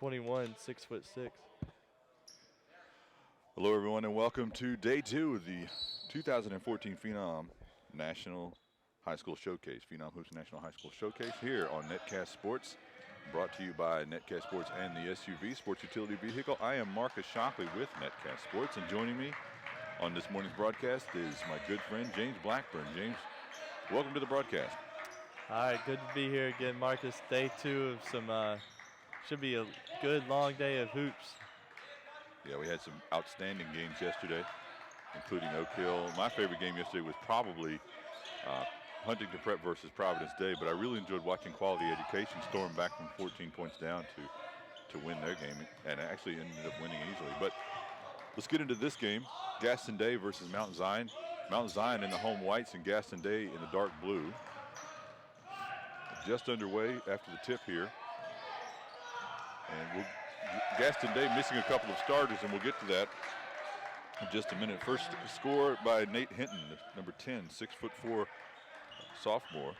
21, 6'6". Hello, everyone, and welcome to Day 2 of the 2014 Phenom National High School Showcase. Phenom Hoops National High School Showcase here on Netcast Sports, brought to you by Netcast Sports and the SUV Sports Utility Vehicle. I am Marcus Shockley with Netcast Sports, and joining me on this morning's broadcast is my good friend James Blackburn. James, welcome to the broadcast. All right, good to be here again, Marcus. Day 2 of some, should be a good long day of hoops. Yeah, we had some outstanding games yesterday, including Oak Hill. My favorite game yesterday was probably Huntington Prep versus Providence Day, but I really enjoyed watching Quality Education storm back from 14 points down to win their game, and actually ended up winning easily. But let's get into this game. Gaston Day versus Mount Zion. Mount Zion in the home whites and Gaston Day in the dark blue. Just underway after the tip here. And Gaston Day missing a couple of starters, and we'll get to that in just a minute. First score by Nate Hinton, number 10, 6'4" sophomore.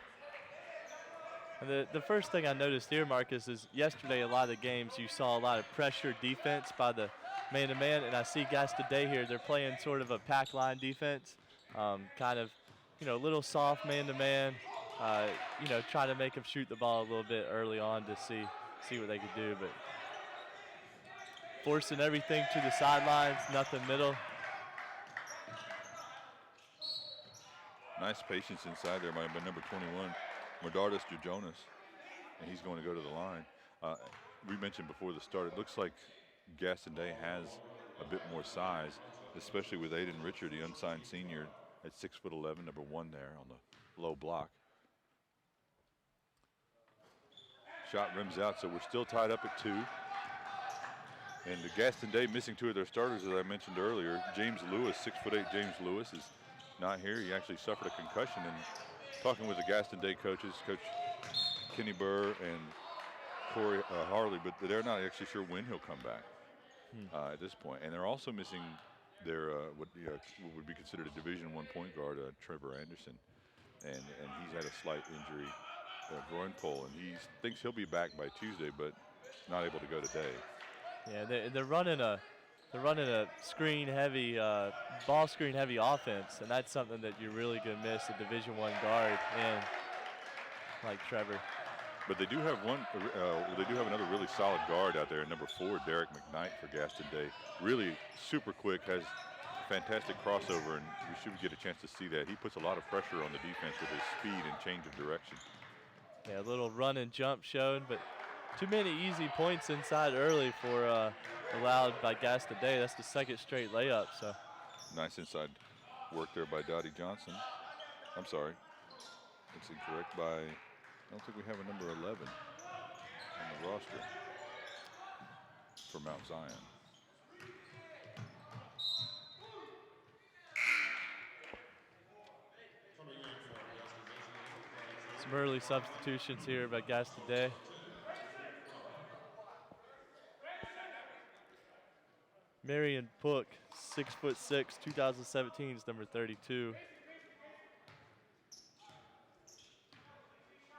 And the first thing I noticed here, Marcus, is yesterday a lot of the games you saw a lot of pressure defense by the man-to-man, and I see Gaston Day here. They're playing sort of a pack line defense, kind of, a little soft man-to-man, trying to make them shoot the ball a little bit early on to see what they could do, but forcing everything to the sidelines, nothing middle. Nice patience inside there by number 21, Medardus Jonas, and he's going to go to the line. We mentioned before the start, it looks like Gaston Day has a bit more size, especially with Aiden Richard, the unsigned senior, at 6'11", number 1 there on the low block. Shot rims out, so we're still tied up at 2. And the Gaston Day missing 2 of their starters, as I mentioned earlier. James Lewis, 6'8" James Lewis is not here. He actually suffered a concussion. And talking with the Gaston Day coaches, Coach Kenny Burr and Corey Harley, but they're not actually sure when he'll come back at this point. And they're also missing their what would be considered a Division I point guard, Trevor Anderson, and he's had a slight injury, groin pull, and he thinks he'll be back by Tuesday, but not able to go today. Yeah, they're running a screen heavy, ball screen heavy offense, and that's something that you're really gonna miss a Division I guard in, like Trevor. But they do have another really solid guard out there, number 4, Derek McKnight for Gaston Day. Really super quick, has fantastic crossover, and we should get a chance to see that. He puts a lot of pressure on the defense with his speed and change of direction. Yeah, a little run and jump showed, but too many easy points inside early for allowed by Gaston Day. That's the second straight layup. So nice inside work there by Dottie Johnson. I'm sorry, it's incorrect. I don't think we have a number 11 on the roster for Mount Zion. Some early substitutions here by Gaston Day. Marion Pook, 6'6", 2017 is number 32.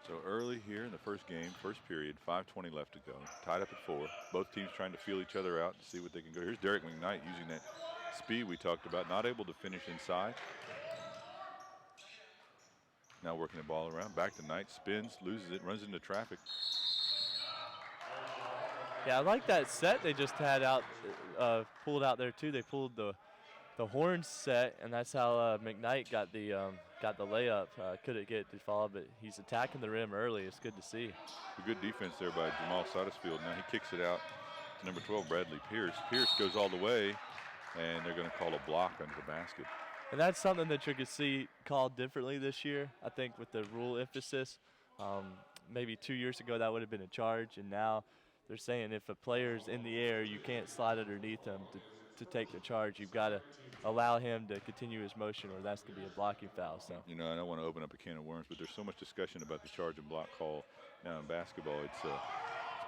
So early here in the first game, first period, 5:20 left to go. Tied up at 4. Both teams trying to feel each other out to see what they can go. Here's Derek McKnight using that speed we talked about, not able to finish inside. Now working the ball around, back to Knight, spins, loses it, runs into traffic. Yeah, I like that set they just had out, pulled out there too. They pulled the horn set, and that's how McKnight got the layup. Couldn't get it to fall, but he's attacking the rim early. It's good to see. A good defense there by Jamal Satterfield. Now he kicks it out to number 12, Bradley Pierce. Pierce goes all the way, and they're going to call a block under the basket. And that's something that you could see called differently this year, I think, with the rule emphasis. Maybe 2 years ago that would have been a charge, and now they're saying if a player's in the air, you can't slide underneath him to take the charge. You've got to allow him to continue his motion, or that's going to be a blocking foul. So I don't want to open up a can of worms, but there's so much discussion about the charge and block call now in basketball. It's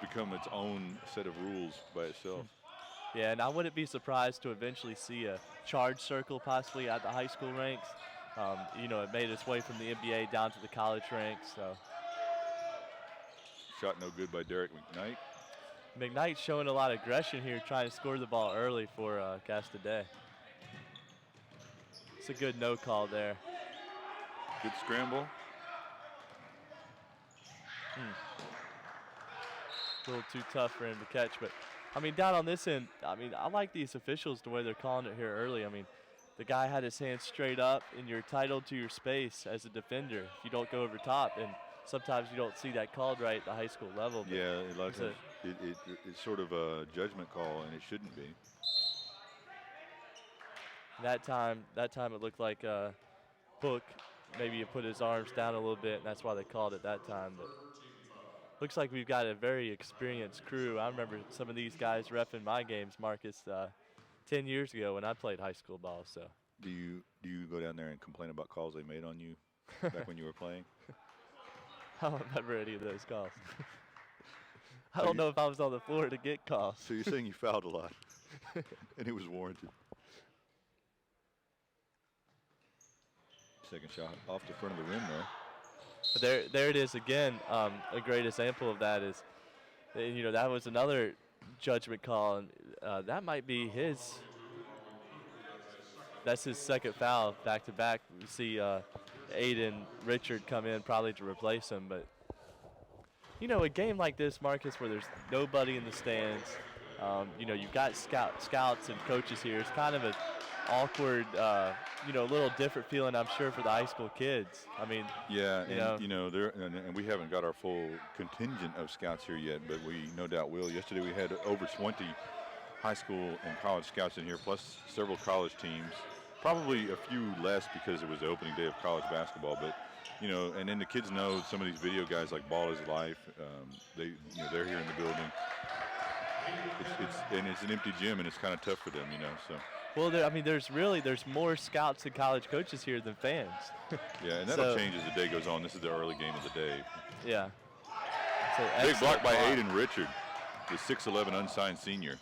become its own set of rules by itself. Yeah, and I wouldn't be surprised to eventually see a charge circle possibly at the high school ranks. It made its way from the NBA down to the college ranks. So shot no good by Derek McKnight. McKnight's showing a lot of aggression here, trying to score the ball early for Gaston. It's a good no call there. Good scramble. A little too tough for him to catch, but I mean, down on this end, I mean, I like these officials the way they're calling it here early. I mean, the guy had his hands straight up, and you're entitled to your space as a defender if you don't go over top. And sometimes you don't see that called right at the high school level. Yeah, it's sort of a judgment call, and it shouldn't be. That time it looked like Book maybe put his arms down a little bit, and that's why they called it that time. But looks like we've got a very experienced crew. I remember some of these guys reffing my games, Marcus, 10 years ago when I played high school ball. So. Do you go down there and complain about calls they made on you back when you were playing? I don't remember any of those calls. I don't know if I was on the floor to get calls. So you're saying you fouled a lot, and it was warranted. Second shot off the front of the rim there. There it is again. A great example of that is, you know, that was another judgment call, and that might be his. That's his second foul back to back. We see Aiden Richard come in probably to replace him, but you know, a game like this, Marcus, where there's nobody in the stands, you know, you've got scouts and coaches here. It's kind of an awkward, you know, a little different feeling, I'm sure, for the high school kids. I mean, yeah, and we haven't got our full contingent of scouts here yet, but we no doubt will. Yesterday we had over 20 high school and college scouts in here, plus several college teams. Probably a few less because it was the opening day of college basketball, but you know, and then the kids know some of these video guys like Ball is Life. They're here in the building. It's an empty gym, and it's kind of tough for them, you know. So. Well, there's more scouts and college coaches here than fans. Yeah, and that'll change as the day goes on. This is the early game of the day. Yeah. Big block by Aiden Richard, the 6'11" unsigned senior.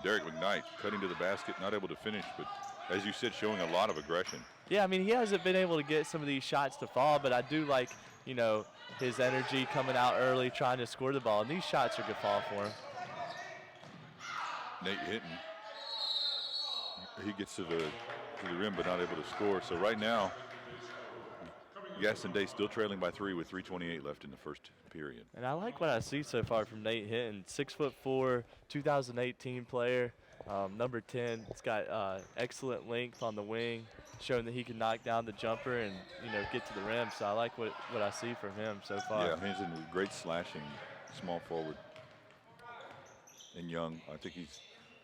Derek McKnight cutting to the basket, not able to finish, but as you said, showing a lot of aggression. Yeah, I mean, he hasn't been able to get some of these shots to fall, but I do like, you know, his energy coming out early, trying to score the ball, and these shots are good fall for him. Nate Hinton, he gets to the rim, but not able to score. So right now, Gaston Day still trailing by 3 with 3:28 left in the first period. And I like what I see so far from Nate Hinton, 6'4", 2018 player, number 10. He's got excellent length on the wing, showing that he can knock down the jumper and, you know, get to the rim. So I like what I see from him so far. Yeah, he's a great slashing small forward and young. I think he's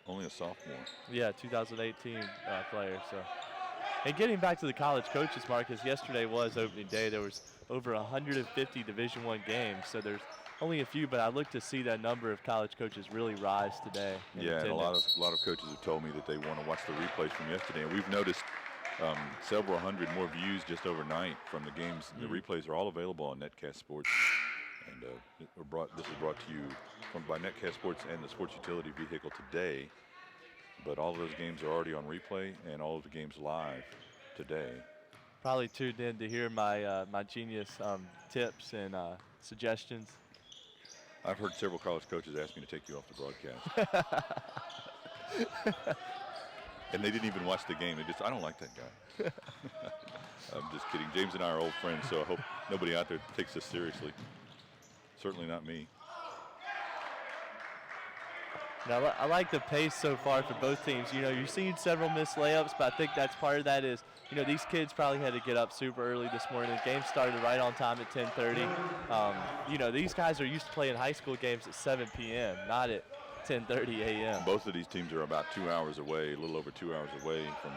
only a sophomore. Yeah, 2018 player. So. And getting back to the college coaches, Marcus, yesterday was opening day. There was over 150 Division I games, so there's only a few, but I look to see that number of college coaches really rise today. Yeah, and a lot of coaches have told me that they want to watch the replays from yesterday, and we've noticed several hundred more views just overnight from the games. The replays are all available on Netcast Sports, and this is brought to you by Netcast Sports and the Sports Utility Vehicle today. But all of those games are already on replay, and all of the games live today. Probably tuned in to hear my my genius tips and suggestions. I've heard several college coaches ask me to take you off the broadcast. And they didn't even watch the game. I don't like that guy. I'm just kidding. James and I are old friends, so I hope nobody out there takes this seriously. Certainly not me. Now, I like the pace so far for both teams. You know, you've seen several missed layups, but I think that's part of that is, you know, these kids probably had to get up super early this morning. The game started right on time at 10:30. You know, these guys are used to playing high school games at 7 p.m., not at 10:30 a.m. Both of these teams are about 2 hours away, a little over 2 hours away from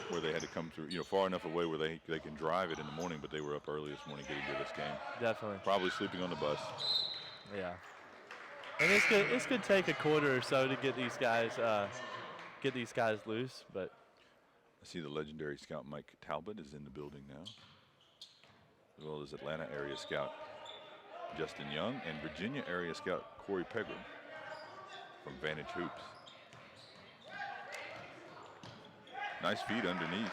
where they had to come through, you know, far enough away where they can drive it in the morning, but they were up early this morning getting to this game. Definitely. Probably sleeping on the bus. Yeah. And it's gonna take a quarter or so to get these guys loose, but I see the legendary scout Mike Talbot is in the building now, as well as Atlanta area scout Justin Young and Virginia area scout Corey Pegram from Vantage Hoops. Nice feed underneath.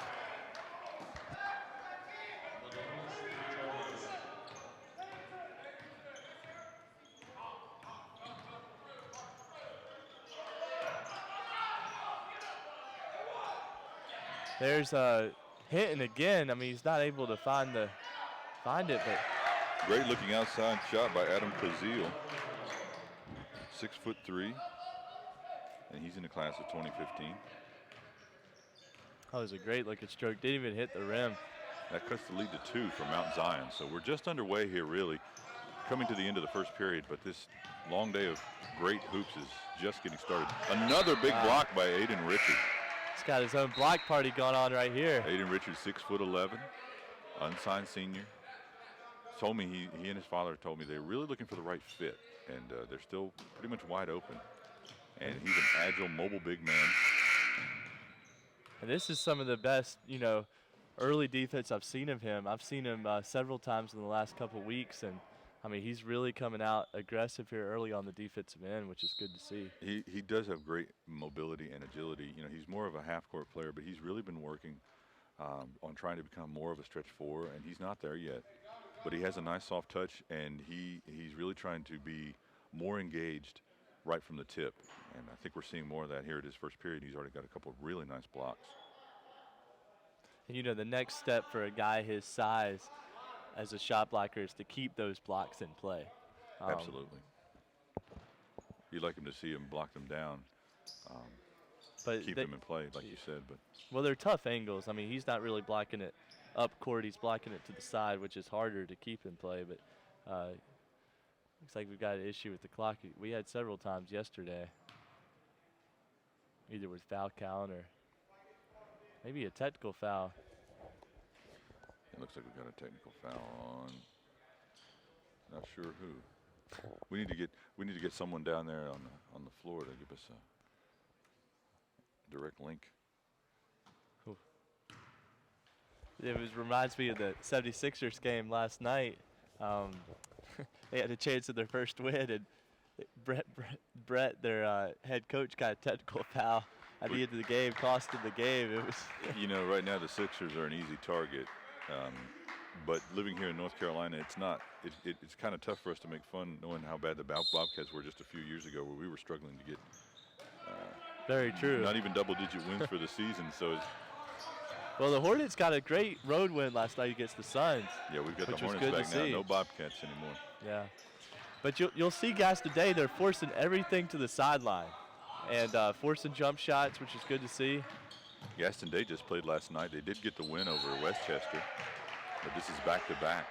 There's Hinton again. I mean, he's not able to find it, but Great looking outside shot by Adam Kazil. 6'3", and he's in the class of 2015. that was a great looking stroke. Didn't even hit the rim. That cuts the lead to 2 for Mount Zion. So we're just underway here, really, coming to the end of the first period. But this long day of great hoops is just getting started. Another big block by Aiden Richard. He's got his own block party going on right here. Aiden Richard, 6'11", unsigned senior. Told me he and his father told me they're really looking for the right fit, and they're still pretty much wide open. And he's an agile, mobile big man. And this is some of the best, early defense I've seen of him. I've seen him several times in the last couple weeks, and I mean, he's really coming out aggressive here early on the defensive end, which is good to see. He does have great mobility and agility. He's more of a half-court player, but he's really been working on trying to become more of a stretch four, and he's not there yet. But he has a nice soft touch, and he's really trying to be more engaged right from the tip. And I think we're seeing more of that here at his first period. He's already got a couple of really nice blocks. And the next step for a guy his size as a shot blocker is to keep those blocks in play. Absolutely. You'd like him to see him block them down, but keep them in play, like you said. But well, they're tough angles. I mean, he's not really blocking it up court. He's blocking it to the side, which is harder to keep in play. But looks like we've got an issue with the clock. We had several times yesterday, either with foul count or maybe a technical foul. it looks like we've got a technical foul on. Not sure who. We need to get someone down there on the floor to give us a direct link. It reminds me of the 76ers game last night. They had a chance of their first win, and Brett, their head coach, got a technical foul at the end of the game, costed the game. It was. Right now the Sixers are an easy target, but living here in North Carolina, it's not. It's kind of tough for us to make fun knowing how bad the Bobcats were just a few years ago, where we were struggling to get. Very true. Not even double-digit wins for the season, so. Well, the Hornets got a great road win last night against the Suns. Yeah, we've got the Hornets back now. No Bobcats anymore. Yeah, but you'll see guys today. They're forcing everything to the sideline, and forcing jump shots, which is good to see. Gaston Day just played last night. They did get the win over Westchester, but this is back-to-back.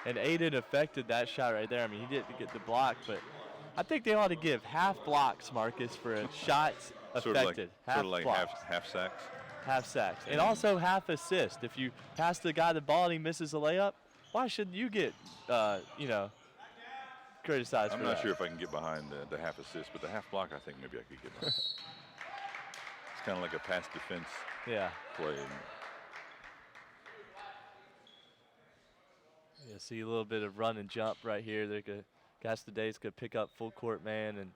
And Aiden affected that shot right there. I mean, he didn't get the block, but I think they ought to give half blocks, Marcus, for a shots affected. Sort of like half sacks. Half sacks. And also half assist. If you pass the guy the ball and he misses a layup, why shouldn't you get, criticized for that? I'm not sure if I can get behind the half assist, but the half block, I think maybe I could get behind. It's kind of like a pass defense play. Yeah, see a little bit of run and jump right here. Guys today's could pick up full court man and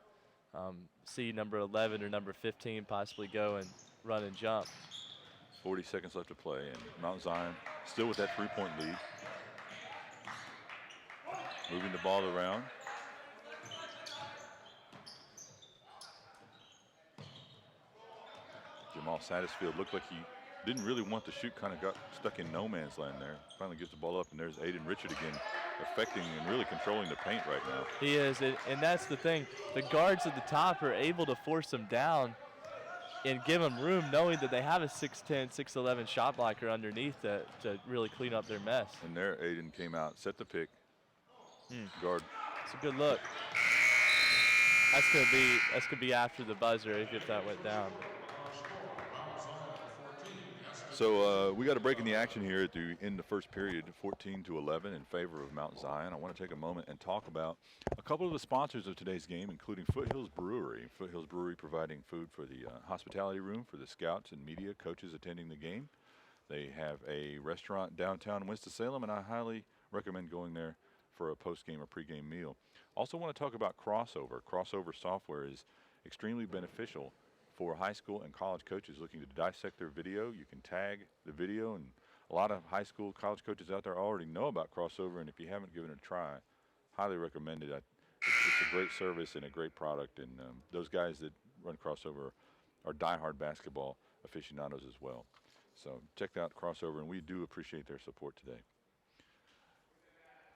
see number 11 or number 15 possibly go and run and jump. 40 seconds left to play, and Mount Zion still with that 3-point lead. Moving the ball around. Jamal Satterfield looked like he didn't really want to shoot, kind of got stuck in no man's land there. Finally gets the ball up, and there's Aiden Richard again, affecting and really controlling the paint right now. He is, and that's the thing. The guards at the top are able to force him down and give them room, knowing that they have a 6'10", 6'11" shot blocker underneath to really clean up their mess. And there Aiden came out, set the pick. Guard. It's a good look. That's gonna be after the buzzer if that went down. So we got a break in the action here at the end of the first period, 14-11 in favor of Mount Zion. I want to take a moment and talk about a couple of the sponsors of today's game, including Foothills Brewery. Foothills Brewery providing food for the hospitality room for the scouts and media coaches attending the game. They have a restaurant downtown Winston-Salem, and I highly recommend going there for a post-game or pre-game meal. Also want to talk about Crossover. Crossover software is extremely beneficial for high school and college coaches looking to dissect their video. You can tag the video, and a lot of high school, college coaches out there already know about Crossover, and if you haven't given it a try, highly recommend it. It's a great service and a great product, and those guys that run Crossover are diehard basketball aficionados as well. So check out Crossover, and we do appreciate their support today.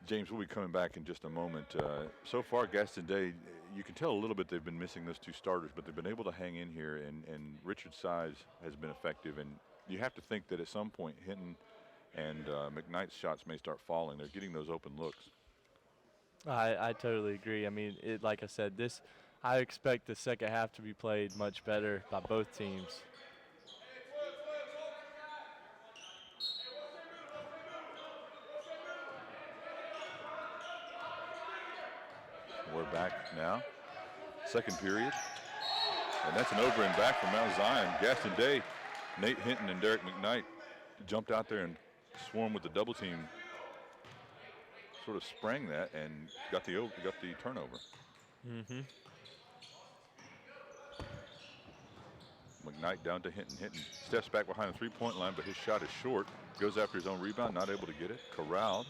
James, we'll be coming back in just a moment. So far, Gaston Day, you can tell a little bit they've been missing those two starters, but they've been able to hang in here, and Richard Size has been effective. And you have to think that at some point, Hinton and McKnight's shots may start falling. They're getting those open looks. I totally agree. I mean, like I said, I expect the second half to be played much better by both teams. We're back now, second period. And that's an over and back from Mount Zion. Gaston Day, Nate Hinton and Derek McKnight jumped out there and swarmed with the double team. Sort of sprang that and got the turnover. Mm-hmm. McKnight down to Hinton. Hinton steps back behind the three-point line, but his shot is short. Goes after his own rebound, not able to get it. Corralled.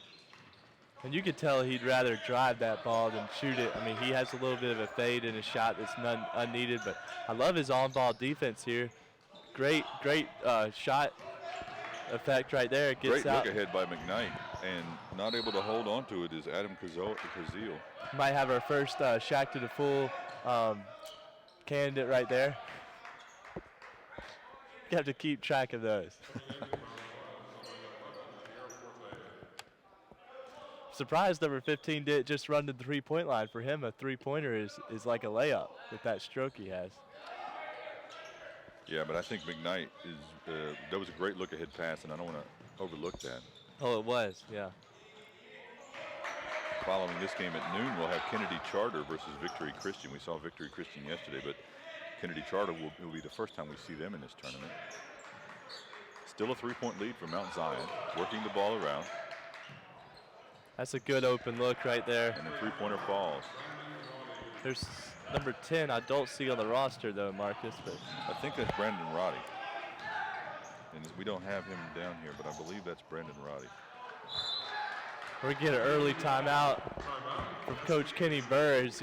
And you could tell he'd rather drive that ball than shoot it. I mean, he has a little bit of a fade in his shot that's unneeded, but I love his on-ball defense here. Great shot effect right there. It gets Great out. look ahead by McKnight, and not able to hold on to it is Adam Kazil. Might have our first Shaq to the full candidate right there. You have to keep track of those. Surprised number 15 didn't just run to the three-point line. For him, a three-pointer is like a layup with that stroke he has. Yeah, but I think McKnight that was a great look-ahead pass, and I don't want to overlook that. Oh, it was, yeah. Following this game at noon, we'll have Kennedy Charter versus Victory Christian. We saw Victory Christian yesterday, but Kennedy Charter will be the first time we see them in this tournament. Still a three-point lead for Mount Zion, working the ball around. That's a good open look right there. And the three-pointer falls. There's number 10 I don't see on the roster, though, Marcus. But I think that's Brandon Roddy. And we don't have him down here, but I believe that's Brandon Roddy. We're going to get an early timeout from Coach Kenny Burr. He's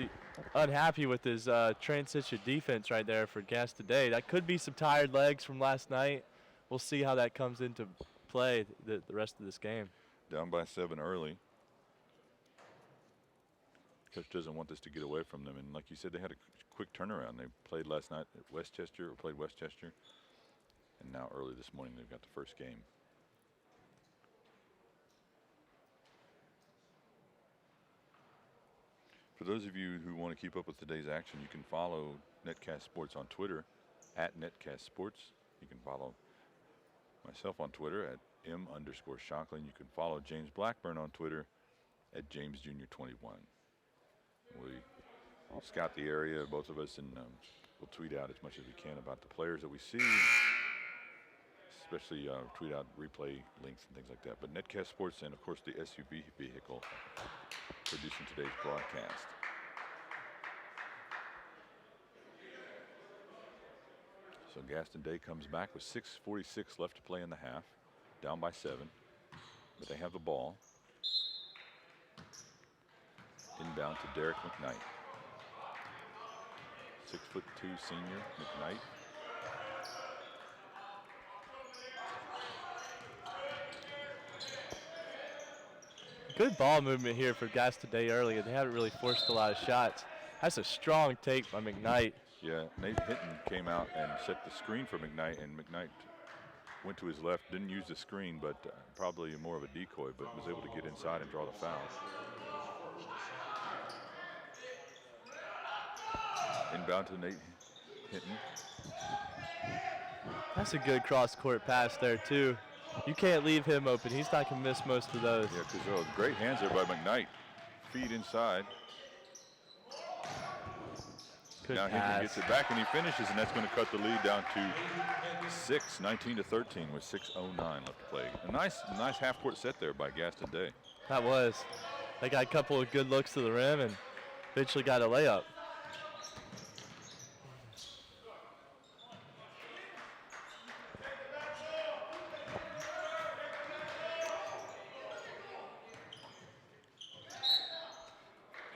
unhappy with his transition defense right there for Gaston Day. That could be some tired legs from last night. We'll see how that comes into play the rest of this game. Down by 7 early. Coach doesn't want this to get away from them. And like you said, they had a quick turnaround. They played last night at Westchester, and now early this morning they've got the first game. For those of you who want to keep up with today's action, you can follow Netcast Sports on Twitter at Netcast Sports. You can follow myself on Twitter at M_Shockley. You can follow James Blackburn on Twitter at JamesJr21. We scout the area, both of us, and we'll tweet out as much as we can about the players that we see, especially tweet out replay links and things like that. But Netcast Sports and, of course, the SUV vehicle producing today's broadcast. So Gaston Day comes back with 6:46 left to play in the half, down by 7, but they have the ball. Inbound to Derek McKnight. 6'2" senior McKnight. Good ball movement here for Gaston Day early. They haven't really forced a lot of shots. That's a strong take by McKnight. Yeah, Nate Hinton came out and set the screen for McKnight, and McKnight went to his left, didn't use the screen, but probably more of a decoy, but was able to get inside and draw the foul. Inbound to Nate Hinton. That's a good cross-court pass there, too. You can't leave him open. He's not going to miss most of those. Yeah, because great hands there by McKnight. Feed inside. Good now pass. Hinton gets it back and he finishes, and that's going to cut the lead down to 6, 19-13 with 6:09 left to play. A nice half-court set there by Gaston Day. That was. They got a couple of good looks to the rim and eventually got a layup.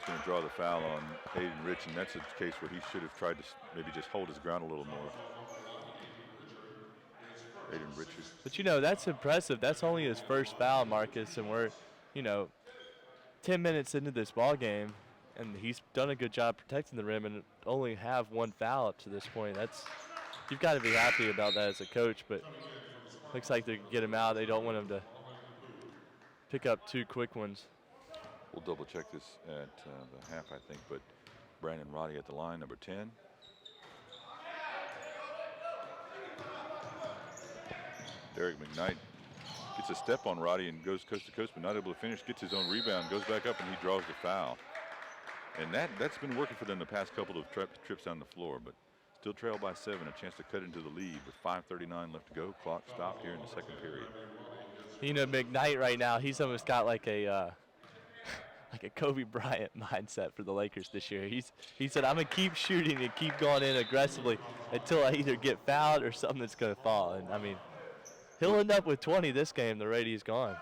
Going to draw the foul on Hayden Rich, and that's a case where he should have tried to maybe just hold his ground a little more. Aiden Richard. But, that's impressive. That's only his first foul, Marcus, and we're, you know, 10 minutes into this ball game, and he's done a good job protecting the rim and only have one foul up to this point. You've got to be happy about that as a coach, but looks like they get him out. They don't want him to pick up 2 quick ones. We'll double check this at the half, I think, but Brandon Roddy at the line, number 10. Derek McKnight gets a step on Roddy and goes coast to coast, but not able to finish, gets his own rebound, goes back up, and he draws the foul. And that's been working for them the past couple of trips down the floor, but still trail by 7, a chance to cut into the lead with 5:39 left to go. Clock stopped here in the second period. McKnight right now, he's almost got like a like a Kobe Bryant mindset for the Lakers this year. He said, I'm going to keep shooting and keep going in aggressively until I either get fouled or something that's going to fall. And, I mean, he'll end up with 20 this game. The rate he's gone.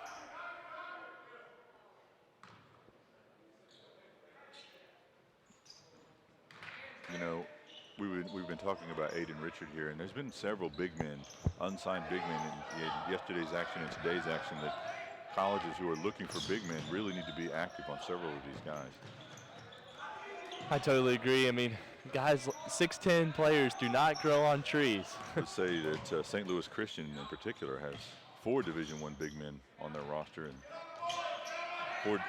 We've been talking about Aiden Richard here, and there's been several big men, unsigned big men in yesterday's action and today's action that colleges who are looking for big men really need to be active on several of these guys. I totally agree. I mean, guys, 6'10" players do not grow on trees. Let's say that St. Louis Christian in particular has 4 Division I big men on their roster and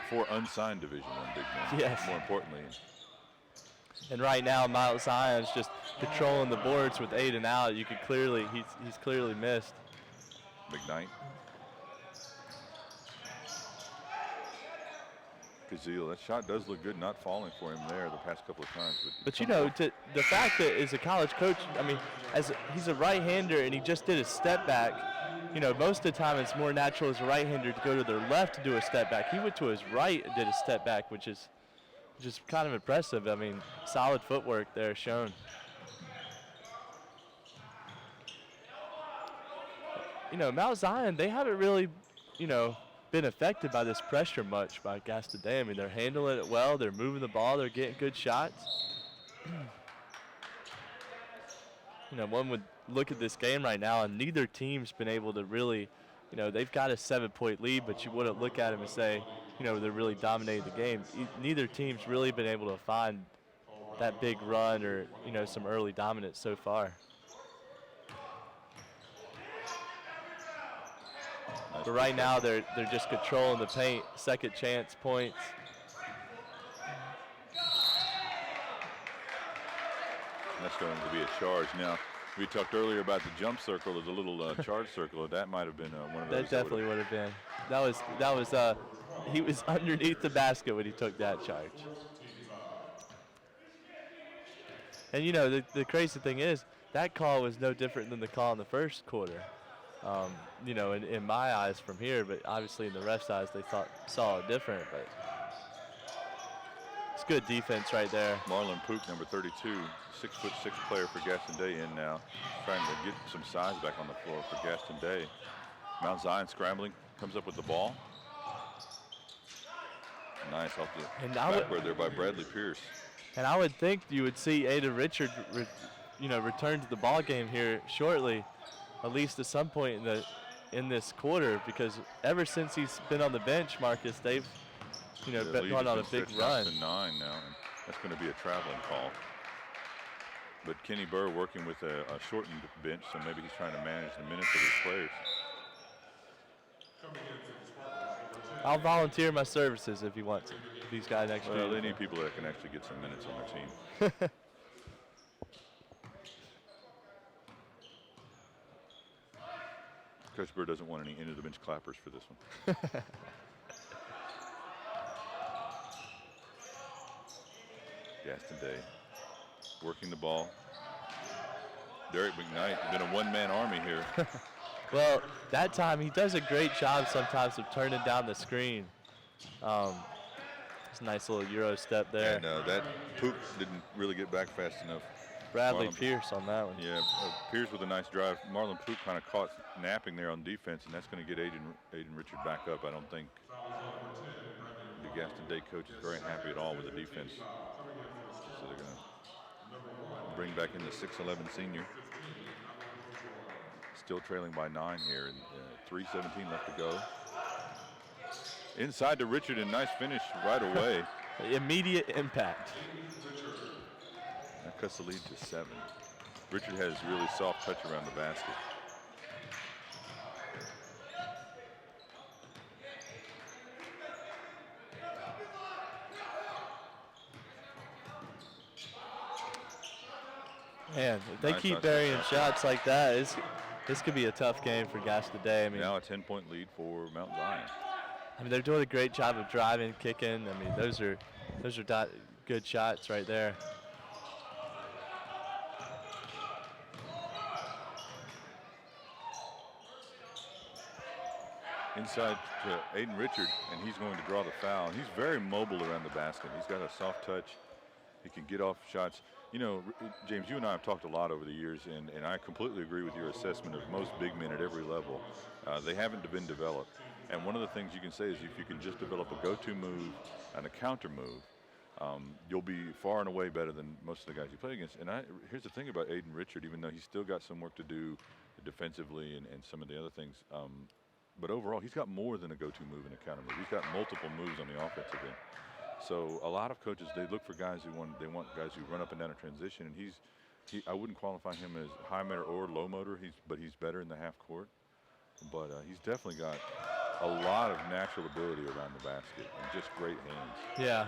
four unsigned Division I big men. Yes. More importantly. And right now, Mount Zion's just controlling the boards with Aiden out. You could clearly, he's clearly missed. McKnight. Kazeel, that shot does look good, not falling for him there the past couple of times. But the fact that as a college coach, I mean, he's a right-hander and he just did a step back. Most of the time it's more natural as a right-hander to go to their left to do a step back. He went to his right and did a step back, which is just kind of impressive. I mean, solid footwork there shown. Mount Zion, they haven't really, been affected by this pressure much by Gaston. I mean, they're handling it well. They're moving the ball. They're getting good shots. One would look at this game right now, and neither team's been able to really, they've got a 7-point lead, but you wouldn't look at them and say, they're really dominating the game. Neither team's really been able to find that big run or, some early dominance so far. But right now they're just controlling the paint, second chance points. That's going to be a charge. Now, we talked earlier about the jump circle, the little charge circle. That might have been one of those. That definitely would have been. That was he was underneath the basket when he took that charge. And the crazy thing is that call was no different than the call in the first quarter. In my eyes from here, but obviously in the ref's eyes they saw it different. But it's good defense right there. Marlon Pook, number 32, 6'6" player for Gaston Day in now, trying to get some size back on the floor for Gaston Day. Mount Zion scrambling, comes up with the ball. Nice off the backward there by Bradley Pierce. And I would think you would see Aiden Richard, return to the ball game here shortly, at least at some point in this quarter, because ever since he's been on the bench, Marcus, they've gone on a big run. To 9 now, and that's going to be a traveling call. But Kenny Burr working with a shortened bench, so maybe he's trying to manage the minutes of his players. I'll volunteer my services if he wants it. If he's got an extra. Well, they need people that can actually get some minutes on their team. Coach Burr doesn't want any end-of-the-bench clappers for this one. Gaston Day working the ball. Derek McKnight, been a one-man army here. Well, that time he does a great job sometimes of turning down the screen. It's a nice little Euro step there. And that Pook didn't really get back fast enough. Bradley Pierce on that one. Yeah, Pierce with a nice drive. Marlon Pook kind of caught napping there on defense, and that's going to get Aiden Richard back up. I don't think the Gaston Day coach is very happy at all with the defense. So they're going to bring back in the 6'11" senior. still trailing by 9 here, and 3:17 left to go. Inside to Richard, and nice finish right away. Immediate impact. That cuts the lead to 7. Richard has really soft touch around the basket. Man, if they Nice keep outside burying shot. shots like that, this could be a tough game for Gas today. I mean, Now a 10-point lead for Mount Zion. they're doing a great job of driving, kicking. I mean, those are good shots right there. Inside to Aiden Richard, and he's going to draw the foul. He's very mobile around the basket. He's got a soft touch. He can get off shots. You know, James, you and I have talked a lot over the years, and I completely agree with your assessment of most big men at every level. They haven't been developed. And one of the things you can say is if you can just develop a go-to move and a counter move, you'll be far and away better than most of the guys you play against. And here's the thing about Aiden Richard, even though he's still got some work to do defensively and some of the other things, but overall, he's got more than a go-to move and a counter move. He's got multiple moves on the offensive end. So a lot of coaches, they look for guys who want guys who run up and down a transition, and I wouldn't qualify him as high motor or low motor, but he's better in the half court. But he's definitely got a lot of natural ability around the basket and just great hands. Yeah,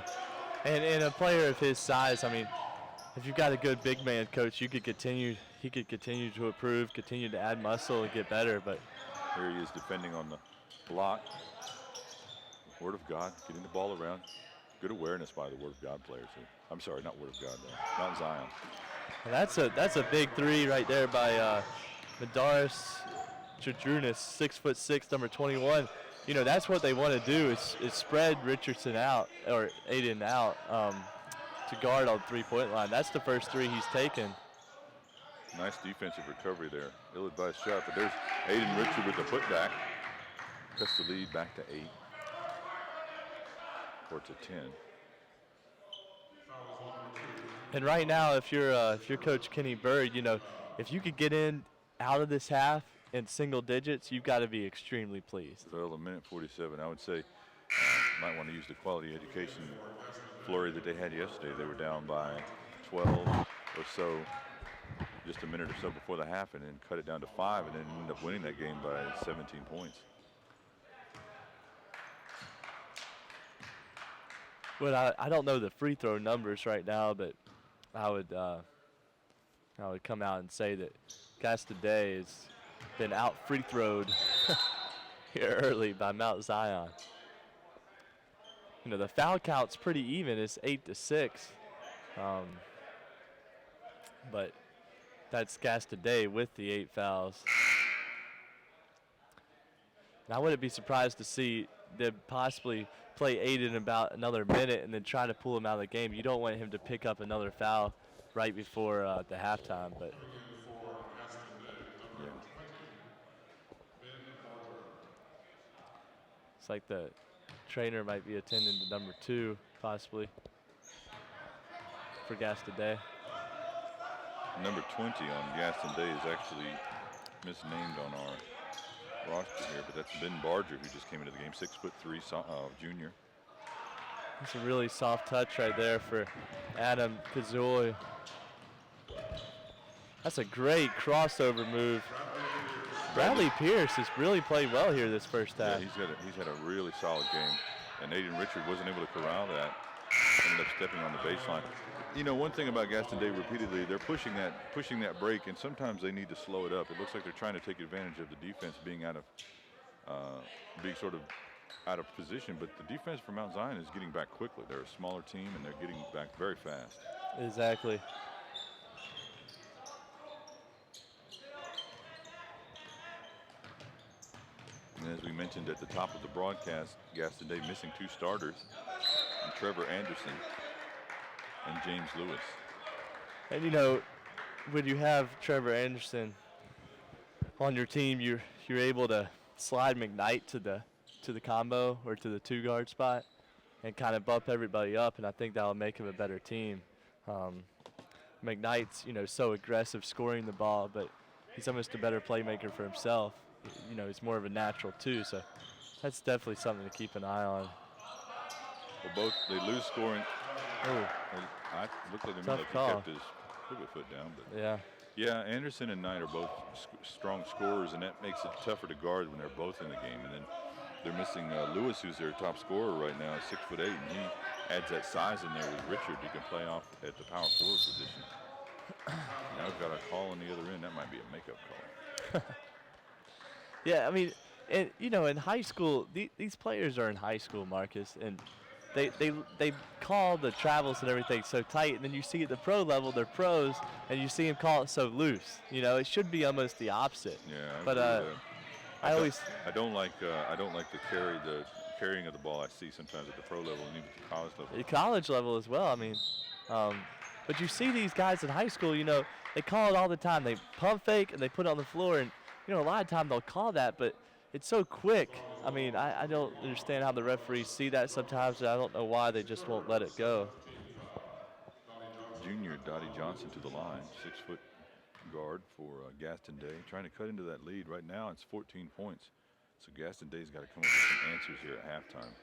and a player of his size, I mean, if you've got a good big man coach, he could continue to improve, continue to add muscle and get better. But here he is defending on the block. Word of God, getting the ball around. Good awareness by the Word of God players here. I'm sorry, not Word of God, though. Mount Zion. That's a big three right there by Madaris Chadrunas, 6'6", number 21. You know, that's what they want to do is spread Richardson out, or Aiden out, to guard on the three-point line. That's the first three he's taken. Nice defensive recovery there. Ill-advised shot, but there's Aiden Richard with the putback. Cuts the lead back to 8. Or to 10. And right now, if you're Coach Kenny Bird, you know, if you could get in out of this half in single digits, you've got to be extremely pleased. Well, a minute 47, I would say might want to use the quality education flurry that they had yesterday. They were down by 12 or so just a minute or so before the half, and then cut it down to 5, and then ended up winning that game by 17 points. Well, I don't know the free throw numbers right now, but I would come out and say that Gas today has been out free throwed here early by Mount Zion. You know, the foul count's pretty even. It's 8-6, but that's Gas today with the 8 fouls. And I wouldn't be surprised to see them possibly play Aiden about another minute and then try to pull him out of the game. You don't want him to pick up another foul right before the halftime. But yeah. It's like the trainer might be attending to number 2 possibly for Gas today. Number 20 on Gaston Day is actually misnamed on our roster here, but that's Ben Barger, who just came into the game, 6'3", junior. It's a really soft touch right there for Adam Kazoy. That's a great crossover move. Bradley Pierce has really played well here this first half. Yeah, he's had a really solid game, and Aiden Richard wasn't able to corral that. Ended up stepping on the baseline. You know, one thing about Gaston Day repeatedly, they're pushing that break, and sometimes they need to slow it up. It looks like they're trying to take advantage of the defense being being sort of out of position, but the defense for Mount Zion is getting back quickly. They're a smaller team, and they're getting back very fast. Exactly. And as we mentioned at the top of the broadcast, Gaston Day missing 2 starters, and Trevor Anderson and James Lewis. And you know, when you have Trevor Anderson on your team, you're able to slide McKnight to the combo or to the 2-guard spot and kind of bump everybody up, and I think that'll make him a better team. McKnight's, you know, so aggressive scoring the ball, but he's almost a better playmaker for himself. You know, he's more of a natural too. So that's definitely something to keep an eye on. Well, they lose scoring. Oh, I looked like tough he call. kept his pivot foot down, but Yeah. yeah, Anderson and Knight are both strong scorers, and that makes it tougher to guard when they're both in the game. And then they're missing Lewis, who's their top scorer right now, is 6'8", and he adds that size in there with Richard. He can play off at the power forward position. Now we've got a call on the other end. That might be a makeup call. Yeah, I mean, and you know, in high school, these players are in high school, Marcus, and they call the travels and everything so tight, and then you see at the pro level, they're pros, and you see them call it so loose. You know, it should be almost the opposite. Yeah, but I don't like the carrying of the ball I see sometimes at the pro level and even at the college level. At college level as well. I mean, but you see these guys in high school. You know, they call it all the time. They pump fake and they put it on the floor, and you know, a lot of time they'll call that, but it's so quick. I mean, I don't understand how the referees see that sometimes, and I don't know why they just won't let it go. Junior Dottie Johnson to the line, 6-foot guard for Gaston Day, trying to cut into that lead. Right now it's 14 points, so Gaston Day's got to come up with some answers here at halftime.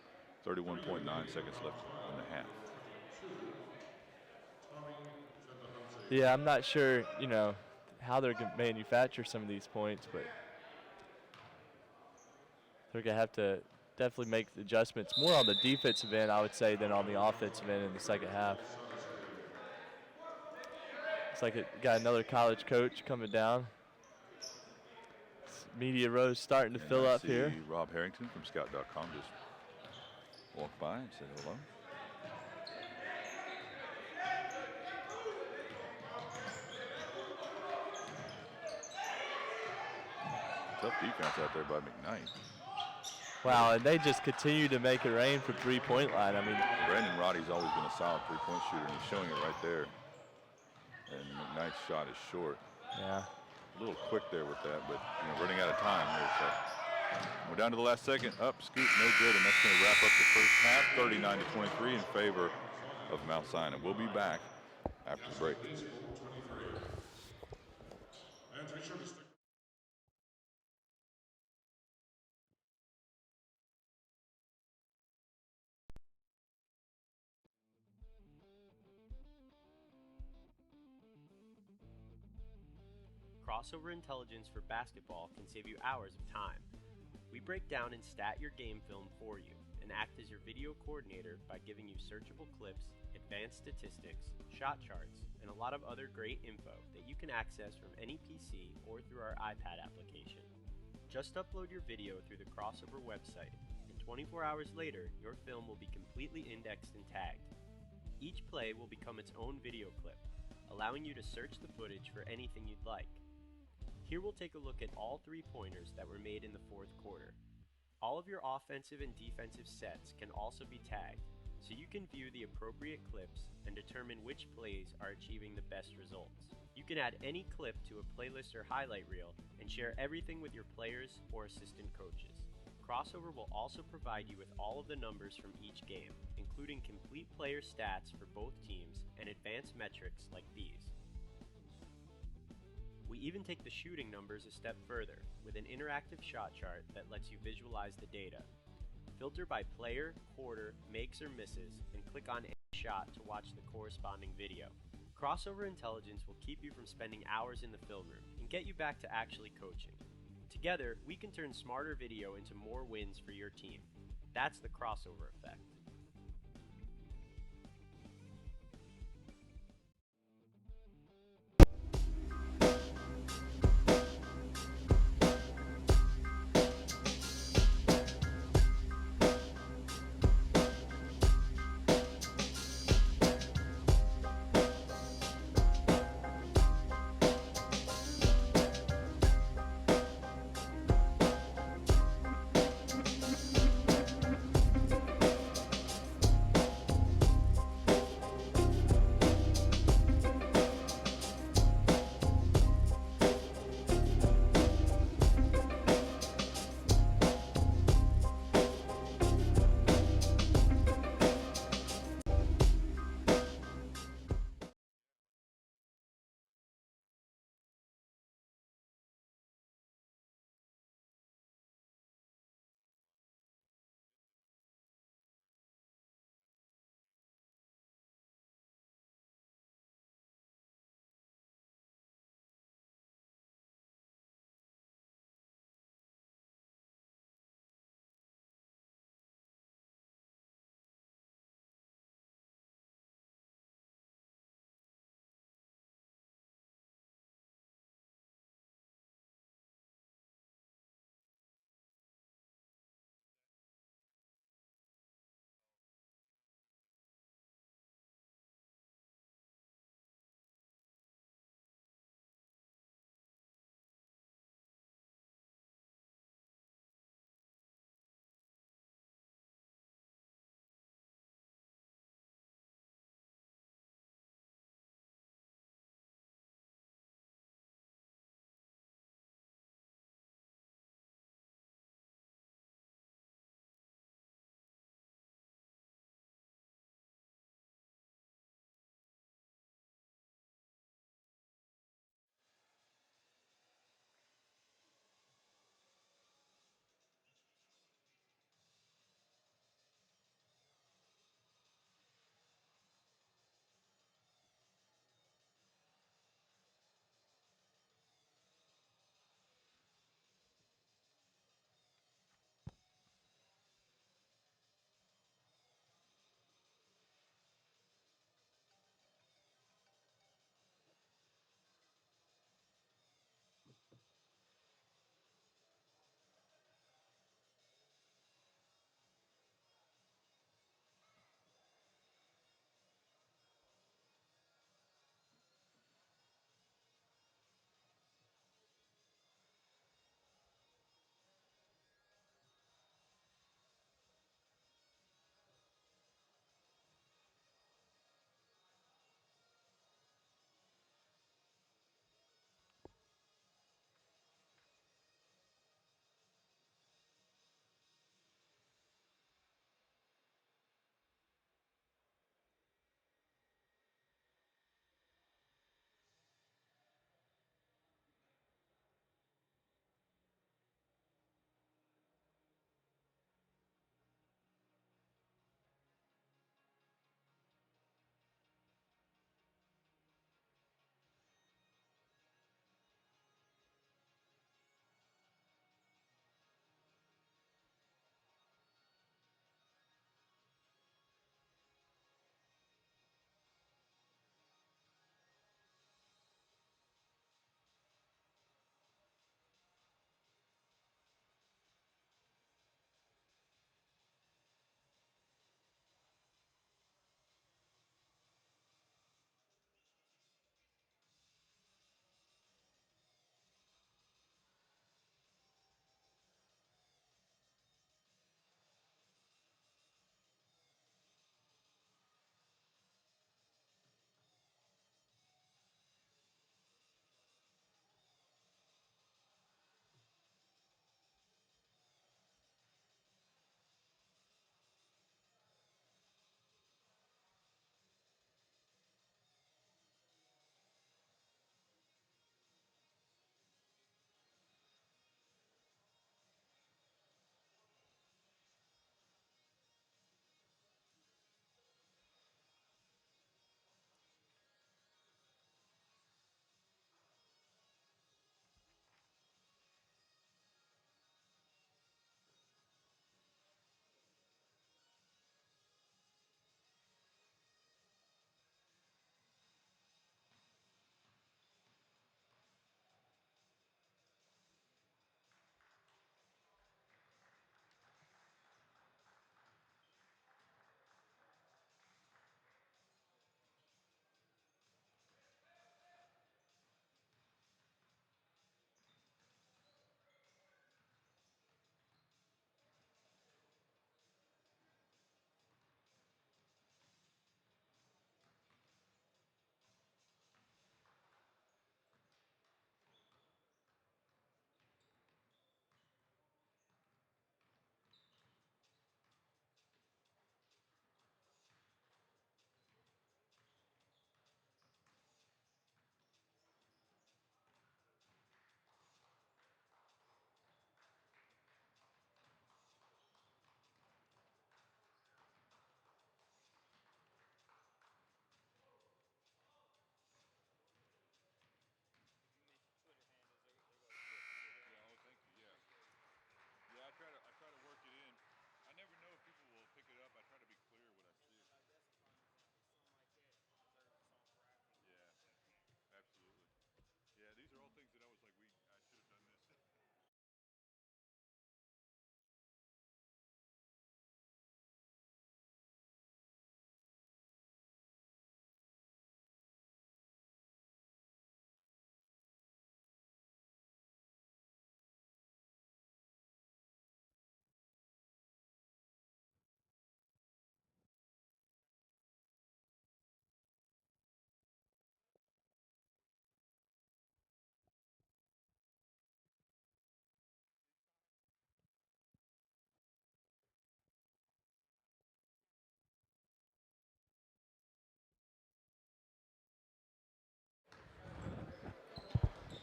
31.9 seconds left in the half. Yeah, I'm not sure, you know, how they're going to manufacture some of these points, but they're going to have to definitely make the adjustments more on the defensive end, I would say, than on the offensive end in the second half. Looks like it got another college coach coming down. Media row's starting to fill up here. Rob Harrington from Scout.com just walked by and said hello. Tough defense out there by McKnight. Wow, and they just continue to make it rain from three-point line. I mean, Brandon Roddy's always been a solid three-point shooter, and he's showing it right there. And McKnight's shot is short. Yeah. A little quick there with that, but you know, running out of time here. So we're down to the last second. Up, scoop, no good, and that's going to wrap up the first half, 39-23 in favor of Mount Sinai. We'll be back after the break. Crossover intelligence for basketball can save you hours of time. We break down and stat your game film for you and act as your video coordinator by giving you searchable clips, advanced statistics, shot charts, and a lot of other great info that you can access from any PC or through our iPad application. Just upload your video through the Crossover website, and 24 hours later, your film will be completely indexed and tagged. Each play will become its own video clip, allowing you to search the footage for anything you'd like. Here we'll take a look at all three-pointers that were made in the fourth quarter. All of your offensive and defensive sets can also be tagged, so you can view the appropriate clips and determine which plays are achieving the best results. You can add any clip to a playlist or highlight reel and share everything with your players or assistant coaches. Crossover will also provide you with all of the numbers from each game, including complete player stats for both teams and advanced metrics like these. We even take the shooting numbers a step further with an interactive shot chart that lets you visualize the data. Filter by player, quarter, makes or misses, and click on any shot to watch the corresponding video. Crossover intelligence will keep you from spending hours in the film room and get you back to actually coaching. Together, we can turn smarter video into more wins for your team. That's the crossover effect.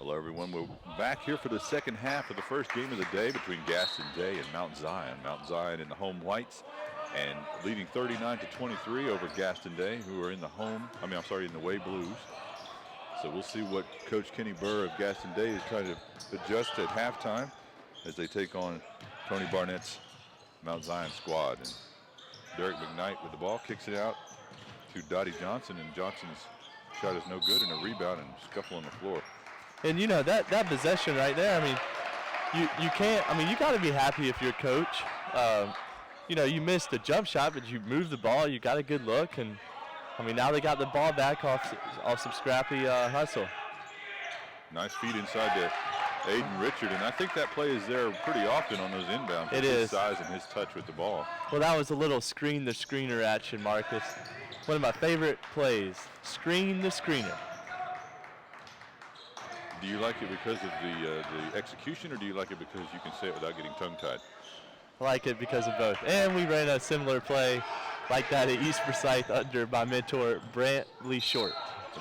Hello, everyone. We're back here for the second half of the first game of the day between Gaston Day and Mount Zion. Mount Zion in the home whites and leading 39-23 over Gaston Day, who are in the in the way blues. So we'll see what Coach Kenny Burr of Gaston Day is trying to adjust at halftime as they take on Tony Barnett's Mount Zion squad. And Derek McKnight with the ball, kicks it out to Dottie Johnson, and Johnson's shot is no good, and a rebound and scuffle on the floor. And you know, that possession right there, I mean, you can't, I mean, you got to be happy if you're coach. You know, you missed a jump shot, but you moved the ball, you got a good look, and I mean, now they got the ball back off some scrappy hustle. Nice feed inside to Aiden Richard, and I think that play is there pretty often on those inbounds. It his is. Size and his touch with the ball. Well, that was a little screen the screener action, Marcus. One of my favorite plays, screen the screener. Do you like it because of the execution, or do you like it because you can say it without getting tongue-tied? I like it because of both. And we ran a similar play like that at East Forsyth under my mentor, Brantley Short,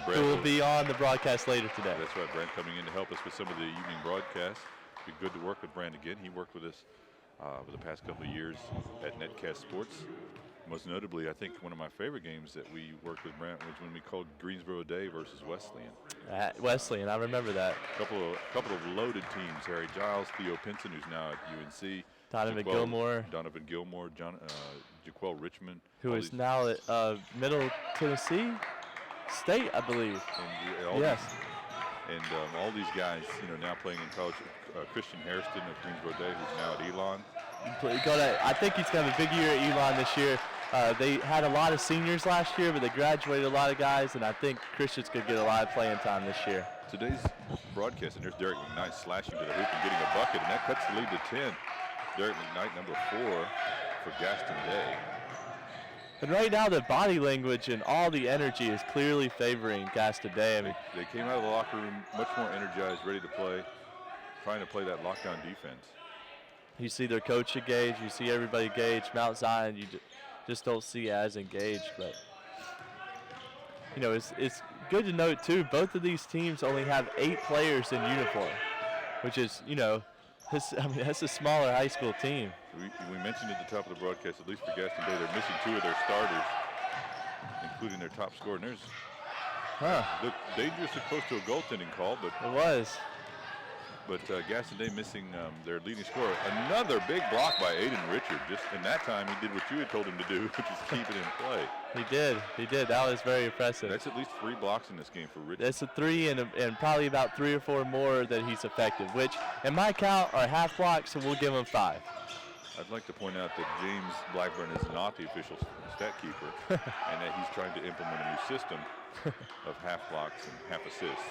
who will be on the broadcast later today. That's right, Brant coming in to help us with some of the evening broadcasts. Be good to work with Brant again. He worked with us over the past couple of years at Netcast Sports. Most notably, I think one of my favorite games that we worked with Brant was when we called Greensboro Day versus Wesleyan. At Wesleyan, I remember that. Couple of loaded teams. Harry Giles, Theo Pinson, who's now at UNC. Donovan Gilmore. Donovan Gilmore, Jaquel Richmond. Who is now at Middle Tennessee State, I believe. Yes. All these guys, you know, now playing in college. Christian Hairston of Greensboro Day, who's now at Elon. I think he's going to have a big year at Elon this year. They had a lot of seniors last year, but they graduated a lot of guys, and I think Christian's going to get a lot of playing time this year. Today's broadcast, and there's Derek McKnight slashing to the hoop and getting a bucket, and that cuts the lead to 10. Derek McKnight, number 4 for Gaston Day. And right now, the body language and all the energy is clearly favoring Gaston Day. I mean, they came out of the locker room much more energized, ready to play, trying to play that lockdown defense. You see their coach engaged. You see everybody engaged. Mount Zion, you just don't see as engaged. But, you know, it's good to note, too, both of these teams only have 8 players in uniform, which is, you know, that's a smaller high school team. We mentioned at the top of the broadcast, at least for Gaston Day, they're missing 2 of their starters, including their top scorer. And looked dangerously close to a goaltending call, but it was. But Gaston Day missing their leading scorer. Another big block by Aiden Richard. Just in that time, he did what you had told him to do, which is keep it in play. He did. That was very impressive. That's at least 3 blocks in this game for Richard. That's a 3 and probably about 3 or 4 more that he's effective, which in my count are half blocks, so we'll give him 5. I'd like to point out that James Blackburn is not the official stat keeper, and that he's trying to implement a new system of half blocks and half assists.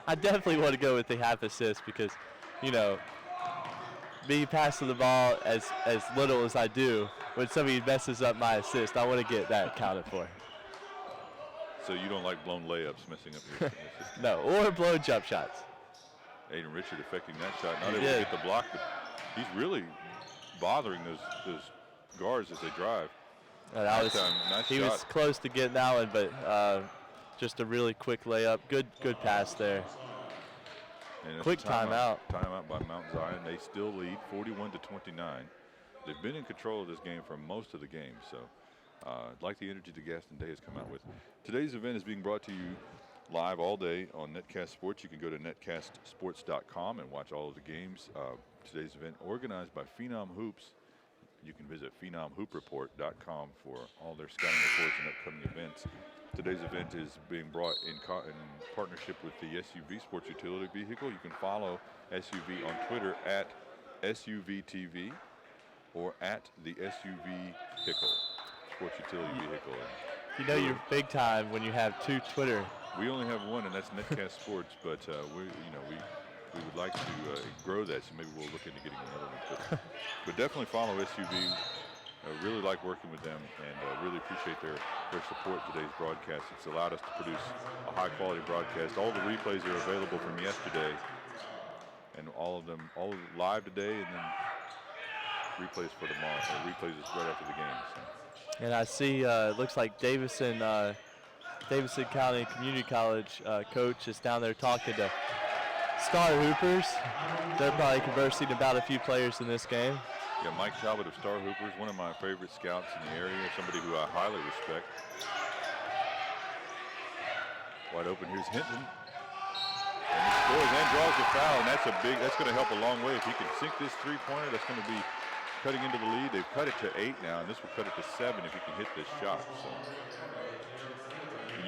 I definitely want to go with the half assist because, you know, me passing the ball as little as I do, when somebody messes up my assist, I want to get that accounted for. So you don't like blown layups messing up your assist? No, or blown jump shots. Aiden Richard affecting that shot. Not able to get the block, but he's really bothering those guards as they drive. Nice he shot. Was close to getting that one, but just a really quick layup. Good pass there. And quick timeout. Timeout by Mount Zion. They still lead 41-29. They've been in control of this game for most of the game. So like the energy that Gaston Day has come out with. Today's event is being brought to you live all day on Netcast Sports. You can go to netcastsports.com and watch all of the games. Today's event organized by Phenom Hoops. You can visit phenomhoopreport.com for all their scouting reports and upcoming events. Today's event is being brought in partnership with the SUV Sports Utility Vehicle. You can follow SUV on Twitter at SUVTV or at the SUV Pickle, Sports Utility Vehicle. You know you're big time when you have 2 Twitter. We only have one, and that's Netcast Sports, but we would like to grow that, so maybe we'll look into getting another one. But definitely follow SUV. I really like working with them and really appreciate their support in today's broadcast. It's allowed us to produce a high-quality broadcast. All the replays are available from yesterday, and all live today, and then replays for tomorrow. So replays is right after the game. So. And I see it looks like Davidson County Community College coach is down there talking to Star Hoopers, they're probably conversing about a few players in this game. Yeah, Mike Talbot of Star Hoopers, one of my favorite scouts in the area, somebody who I highly respect. Wide open, here's Hinton. And he scores and draws a foul, and that's going to help a long way. If he can sink this three-pointer, that's going to be cutting into the lead. They've cut it to 8 now, and this will cut it to 7 if he can hit this shot. So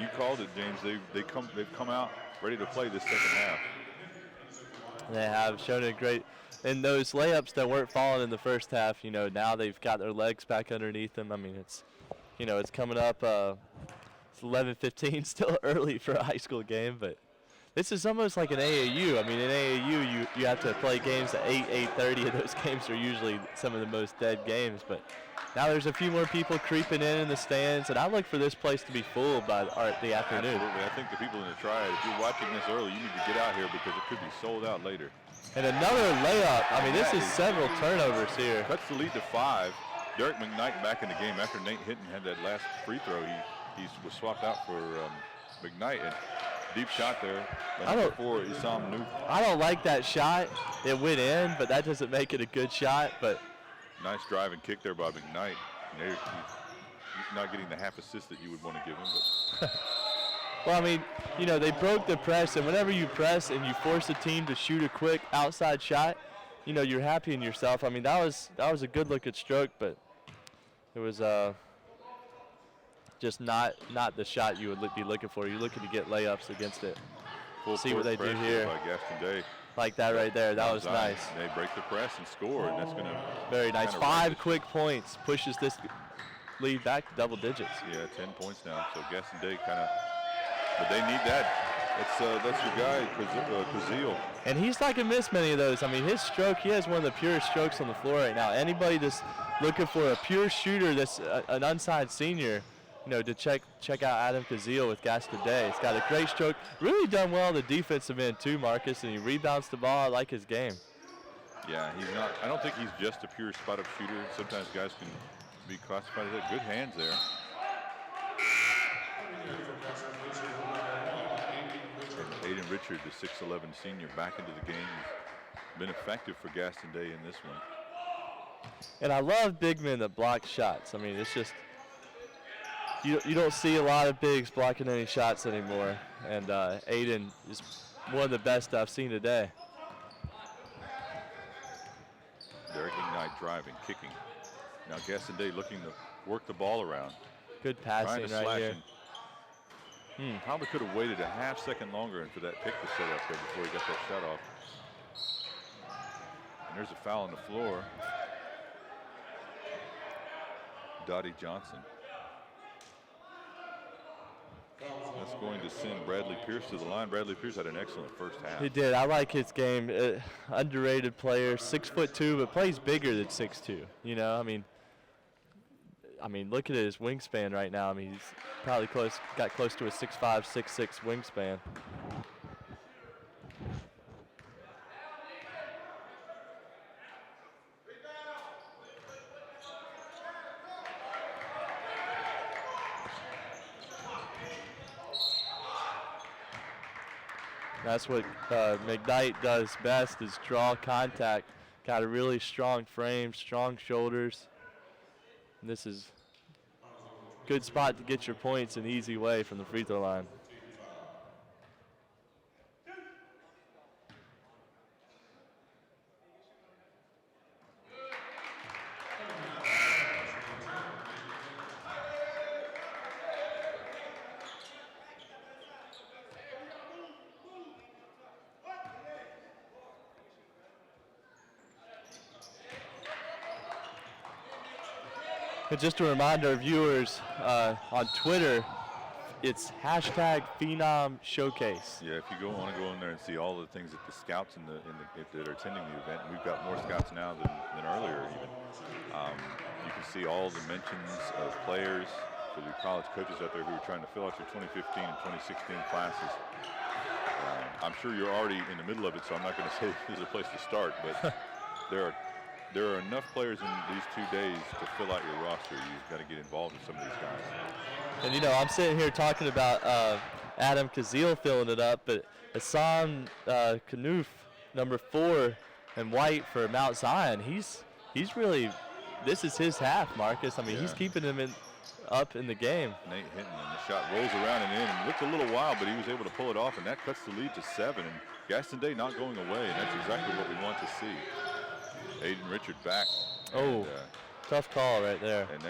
you called it, James. They've come out ready to play this second half. They have shown it great. And those layups that weren't falling in the first half, now they've got their legs back underneath them. I mean, it's coming up. It's 11:15, still early for a high school game, but this is almost like an AAU. I mean, in AAU, you have to play games at 8:30, and those games are usually some of the most dead games. But now there's a few more people creeping in the stands, and I look for this place to be full by the afternoon. Absolutely. I think the people in the Triad, if you're watching this early, you need to get out here because it could be sold out later. And another layup. I mean, this is several turnovers here. Cuts the lead to 5. Derek McKnight back in the game after Nate Hinton had that last free throw. He was swapped out for McKnight. And deep shot there. I don't like that shot. It went in, but that doesn't make it a good shot. But nice drive and kick there by McKnight. He's not getting the half assist that you would want to give him. But well, I mean, they broke the press, and whenever you press and you force a team to shoot a quick outside shot, you're happy in yourself. I mean, that was a good-looking stroke, but it was just not the shot you would be looking for. You're looking to get layups against it. Full See what they do here. By Gaston Day. Like that right there. That was nice. They break the press and score, and that's going to very nice. 5 quick points pushes this lead back to double digits. Yeah, 10 points now. So Gaston Day but they need that. That's your guy, Kazil. And he's not going to miss many of those. I mean, his stroke, he has one of the purest strokes on the floor right now. Anybody that's looking for a pure shooter that's an unsigned senior, to check out Adam Kazil with Gaston Day. He's got a great stroke. Really done well on the defensive end too, Marcus, and he rebounds the ball. I like his game. Yeah, I don't think he's just a pure spot-up shooter. Sometimes guys can be classified as that. Good hands there. And Aiden Richard, the 6'11 senior, back into the game. He's been effective for Gaston Day in this one. And I love big men that block shots. I mean, it's just you don't see a lot of bigs blocking any shots anymore. And Aiden is one of the best I've seen today. Derek McKnight driving, kicking. Now Gaston Day looking to work the ball around. Good passing right here. Probably could have waited a half second longer and for that pick to set up there before he got that shot off. And there's a foul on the floor. Dottie Johnson. That's going to send Bradley Pierce to the line. Bradley Pierce had an excellent first half. He did. I like his game. Underrated player, 6'2", but plays bigger than 6'2". I mean, look at his wingspan right now. I mean, he's probably got close to a 6'5", 6'6" wingspan. That's what McKnight does best, is draw contact. Got a really strong frame, strong shoulders. And this is a good spot to get your points an easy way from the free throw line. And just a reminder, viewers, on Twitter, it's #Phenom Showcase. Yeah, if you want to go in there and see all the things that the scouts that are attending the event, we've got more scouts now than earlier even. You can see all the mentions of players for the college coaches out there who are trying to fill out your 2015 and 2016 classes. I'm sure you're already in the middle of it, so I'm not going to say this is a place to start, but there are enough players in these 2 days to fill out your roster. You've got to get involved with some of these guys. And I'm sitting here talking about Adam Kazil filling it up, but Hassan Kanouf, number 4, and White for Mount Zion, he's really, this is his half, Marcus. I mean, he's keeping him up in the game. Nate Hinton, and the shot rolls around and in, and looked a little wild, but he was able to pull it off, and that cuts the lead to 7. And Gaston Day not going away, and that's exactly what we want to see. Aiden Richard back. Oh, tough call right there. And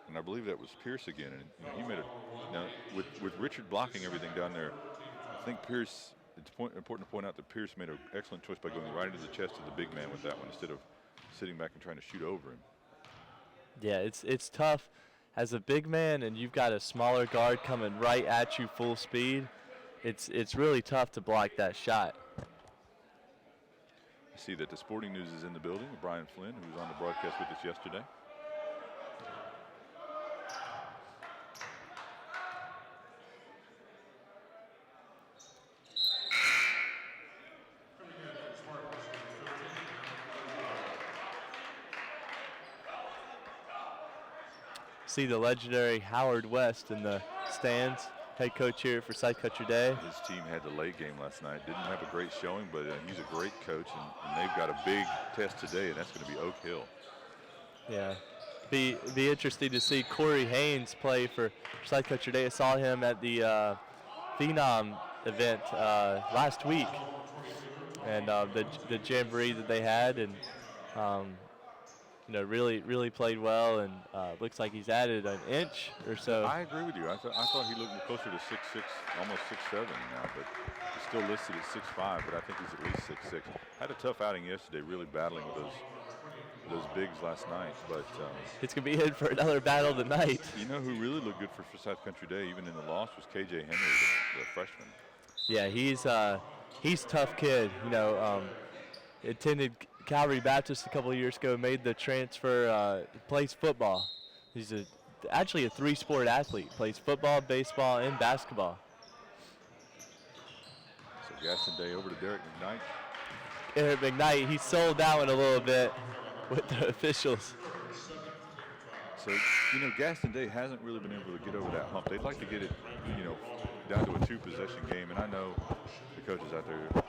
and I believe that was Pierce again, and he made now with Richard blocking everything down there. I think Pierce. It's important to point out that Pierce made an excellent choice by going right into the chest of the big man with that one instead of sitting back and trying to shoot over him. Yeah, it's tough as a big man, and you've got a smaller guard coming right at you full speed. It's really tough to block that shot. I see that the Sporting News is in the building. Brian Flynn, who was on the broadcast with us yesterday. See the legendary Howard West in the stands, head coach here for Side Country Day. His team had the late game last night. Didn't have a great showing, but he's a great coach, and they've got a big test today, and that's going to be Oak Hill. Yeah, be interesting to see Corey Haynes play for Side Country Day. I saw him at the Phenom event last week, and the jamboree that they had, and really played well, and looks like he's added an inch or so. I agree with you. I thought he looked closer to 6'6", almost 6'7" now, but he's still listed at 6'5", but I think he's at least 6'6". Had a tough outing yesterday, really battling with those bigs last night, but it's gonna be in for another battle tonight. You know who really looked good for South Country Day, even in the loss, was KJ Henry, the freshman. Yeah, he's a tough kid. Attended Calvary Baptist a couple of years ago, made the transfer, plays football. He's actually a 3-sport athlete, plays football, baseball, and basketball. So Gaston Day over to Derek McKnight. Derek McKnight, he sold that one a little bit with the officials. So, Gaston Day hasn't really been able to get over that hump. They'd like to get it, down to a 2-possession game, and I know the coaches out there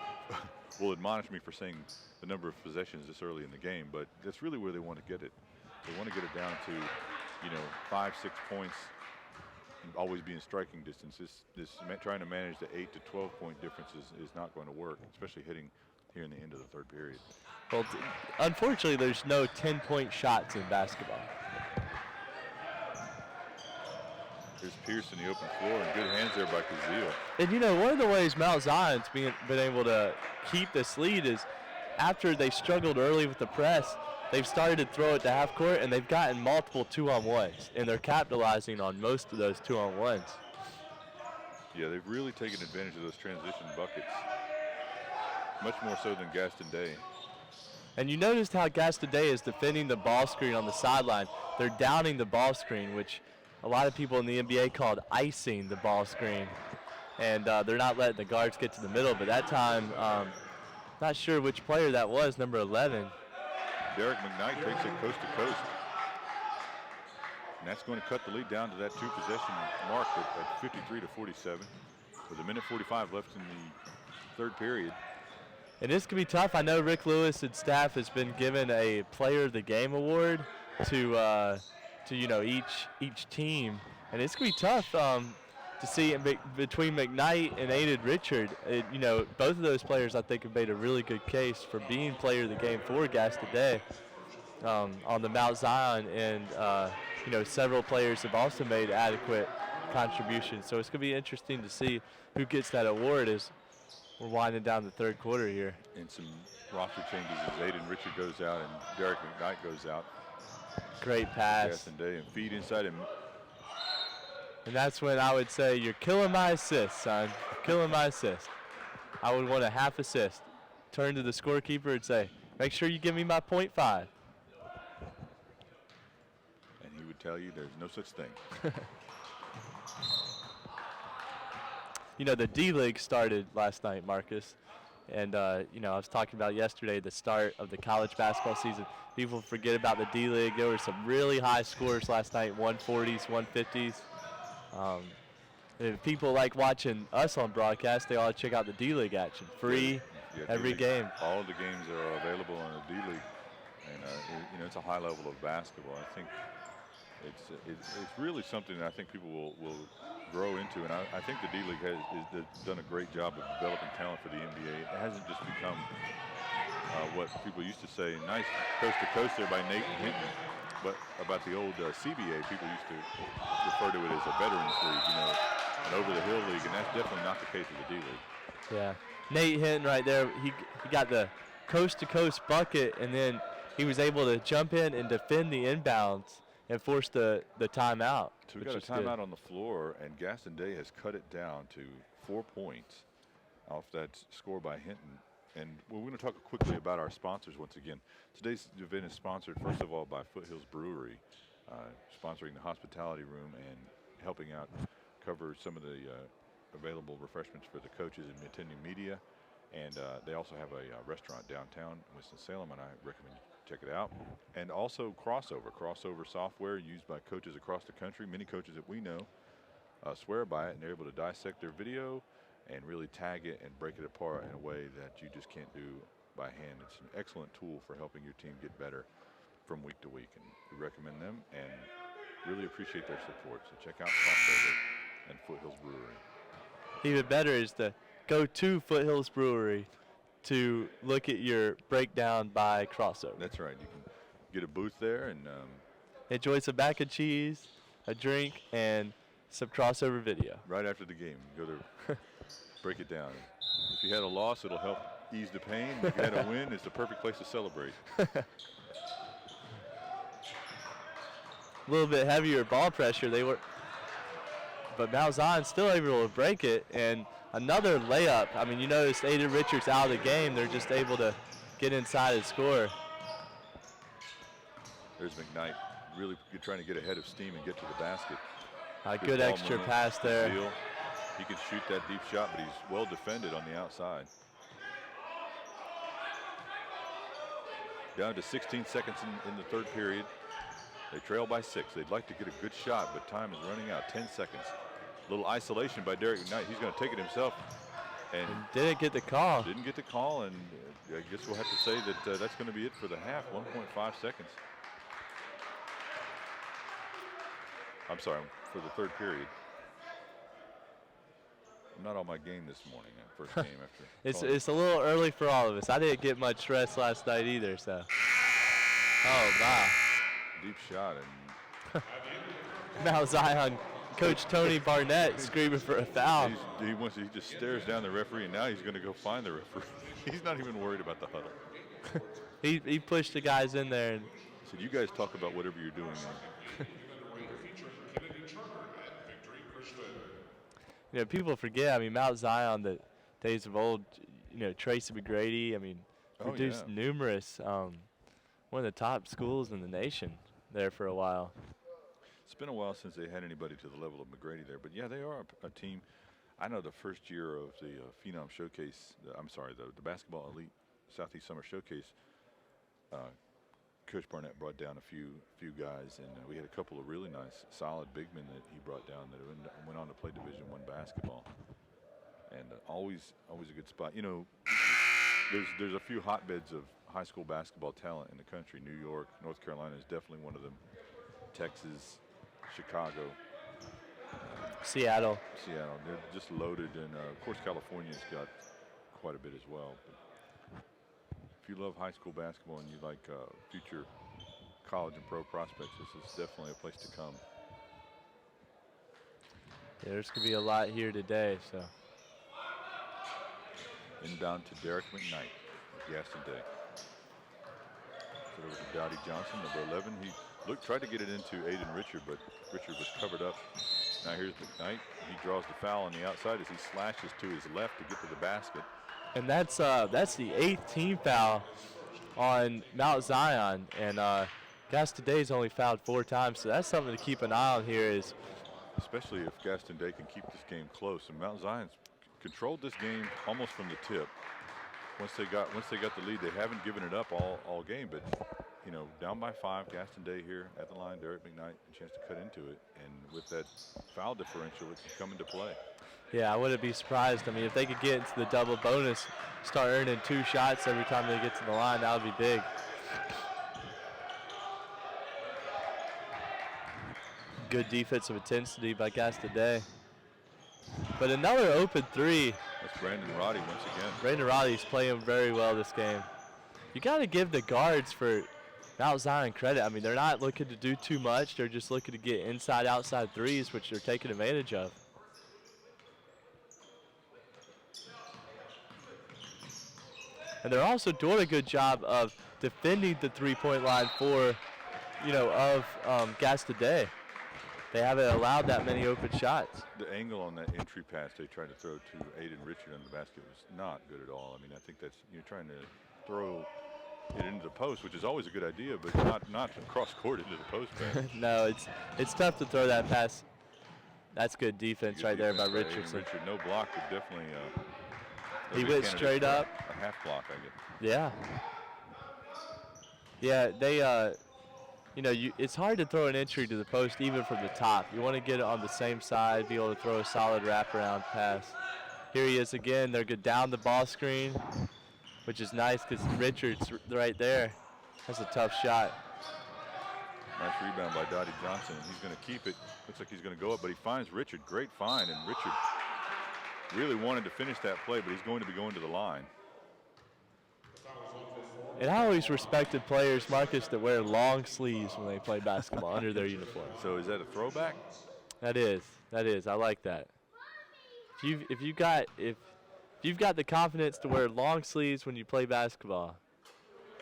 will admonish me for saying the number of possessions this early in the game, but that's really where they want to get it. They want to get it down to, 5-6 points, and always be in striking distance. This trying to manage the 8 to 12 point difference is not going to work, especially hitting here in the end of the third period. Well, unfortunately, there's no 10-point shots in basketball. There's Pierce in the open floor, and good hands there by Kazil. And one of the ways Mount Zion's been able to keep this lead is after they struggled early with the press, they've started to throw it to half court, and they've gotten multiple 2-on-1s, and they're capitalizing on most of those 2-on-1s. Yeah, they've really taken advantage of those transition buckets, much more so than Gaston Day. And you noticed how Gaston Day is defending the ball screen on the sideline. They're downing the ball screen, which a lot of people in the NBA called icing the ball screen. And they're not letting the guards get to the middle, but that time, not sure which player that was, number 11. Derek McKnight takes it coast to coast. And that's going to cut the lead down to that 2-possession mark at 53 to 47 with 1:45 left in the third period. And this could be tough. I know Rick Lewis and staff has been given a Player of the Game award to each team, and it's gonna be tough to see between McKnight and Aiden Richard. Both of those players I think have made a really good case for being Player of the Game for Gaston Day on the Mount Zion, and several players have also made adequate contributions. So it's gonna be interesting to see who gets that award as we're winding down the third quarter here. And some roster changes as Aiden Richard goes out and Derek McKnight goes out. Great pass. Gaston Day and feed inside him. And that's when I would say, you're killing my assist, son. You're killing my assist. I would want a half assist. Turn to the scorekeeper and say, make sure you give me my .5. And he would tell you there's no such thing. The D-League started last night, Marcus. And, I was talking about yesterday the start of the college basketball season. People forget about the D-League. There were some really high scores last night, 140s, 150s. If people like watching us on broadcast, they ought to check out the D-League action. Free every game. All the games are available on the D-League. And, it's a high level of basketball. I think it's really something that I think people will grow into. And I think the D-League has done a great job of developing talent for the NBA. It hasn't just become what people used to say, nice coast to coast there by Nate and Hinton. But about the old CBA, people used to refer to it as a veterans league, an over-the-hill league, and that's definitely not the case with the D-League. Yeah. Nate Hinton right there, he got the coast-to-coast bucket, and then he was able to jump in and defend the inbounds and force the timeout. So we got a timeout on the floor, and Gaston Day has cut it down to 4 points off that score by Hinton. And we're going to talk quickly about our sponsors once again. Today's event is sponsored, first of all, by Foothills Brewery, sponsoring the hospitality room and helping out cover some of the available refreshments for the coaches and attending media. And they also have a restaurant downtown in Winston-Salem, and I recommend you check it out. And also Crossover software used by coaches across the country. Many coaches that we know swear by it, and they're able to dissect their video and really tag it and break it apart in a way that you just can't do by hand. It's an excellent tool for helping your team get better from week to week, and we recommend them and really appreciate their support. So check out Crossover and Foothills Brewery. Even better is to go to Foothills Brewery to look at your breakdown by Crossover. That's right. You can get a booth there and enjoy some mac and cheese, a drink, and some Crossover video. Right after the game, go there. Break it down. If you had a loss, it'll help ease the pain. If you had a win, it's the perfect place to celebrate. A little bit heavier ball pressure. But Mount Zion still able to break it, and another layup. I mean, you notice Aiden Richards out of the game. They're just able to get inside and score. There's McKnight, really trying to get ahead of steam and get to the basket. A good extra pass there. He can shoot that deep shot, but he's well defended on the outside. Down to 16 seconds in the third period. They trail by 6. They'd like to get a good shot, but time is running out. 10 seconds. Little isolation by Derek McKnight. He's going to take it himself. And didn't get the call. Didn't get the call, and I guess we'll have to say that that's going to be it for the half. 1.5 seconds. I'm sorry, for the third period. I'm not on my game this morning. First game after. It's a little early for all of us. I didn't get much rest last night either, so. Oh my! Deep shot and. Mount Zion, Coach Tony Barnett screaming for a foul. He just stares down the referee, and now he's going to go find the referee. He's not even worried about the huddle. he pushed the guys in there and said, "You guys talk about whatever you're doing." People forget. I mean, Mount Zion, the days of old, Tracy McGrady. I mean, produced numerous, one of the top schools in the nation there for a while. It's been a while since they had anybody to the level of McGrady there, but yeah, they are a team. I know the first year of the Phenom Showcase. The Basketball Elite Southeast Summer Showcase. Coach Barnett brought down a few guys, and we had a couple of really nice, solid big men that he brought down that went on to play Division I basketball. And always a good spot. There's a few hotbeds of high school basketball talent in the country. New York, North Carolina is definitely one of them. Texas, Chicago, Seattle. They're just loaded, and of course California's got quite a bit as well. But if you love high school basketball and you like future college and pro prospects, this is definitely a place to come. Yeah, there's going to be a lot here today. So inbound to Derek McKnight with Gaston Day. So over to Dowdy Johnson, number 11. He tried to get it into Aiden Richard, but Richard was covered up. Now here's McKnight. He draws the foul on the outside as he slashes to his left to get to the basket. And that's the 8th team foul on Mount Zion, and Gaston Day's only fouled 4 times, so that's something to keep an eye on here. Is especially if Gaston Day can keep this game close. And Mount Zion's controlled this game almost from the tip. Once they got the lead, they haven't given it up all game, but you know, down by 5, Gaston Day here at the line, Derek McKnight, a chance to cut into it. And with that foul differential, it can come into play. Yeah, I wouldn't be surprised. I mean, if they could get into the double bonus, start earning 2 shots every time they get to the line, that would be big. Good defensive intensity by Gaston Day. But another open 3. That's Brandon Roddy once again. Brandon Roddy's playing very well this game. You got to give the guards for Mount Zion credit. I mean, they're not looking to do too much. They're just looking to get inside, outside threes, which they're taking advantage of. And they're also doing a good job of defending the three-point line for, you know, of Gaston Day. They haven't allowed that many open shots. The angle on that entry pass they tried to throw to Aiden Richard on the basket was not good at all. I mean, I think that's, you're trying to throw it into the post, which is always a good idea, but not cross court into the post pass. No, it's tough to throw that pass. That's good defense right there by Richardson. Richard, no block, but definitely. He went straight up. A half block, I guess. Yeah. Yeah, they, you know, it's hard to throw an entry to the post even from the top. You want to get it on the same side, be able to throw a solid wraparound pass. Here he is again. They're good down the ball screen, which is nice because Richard's right there. That's a tough shot. Nice rebound by Dottie Johnson, and he's going to keep it. Looks like he's going to go up, but he finds Richard. Great find, and Richard really wanted to finish that play, but he's going to be going to the line. And I always respected players, Marcus, that wear long sleeves when they play basketball under their uniform. So is that a throwback? That is. I like that. If you've got the confidence to wear long sleeves when you play basketball,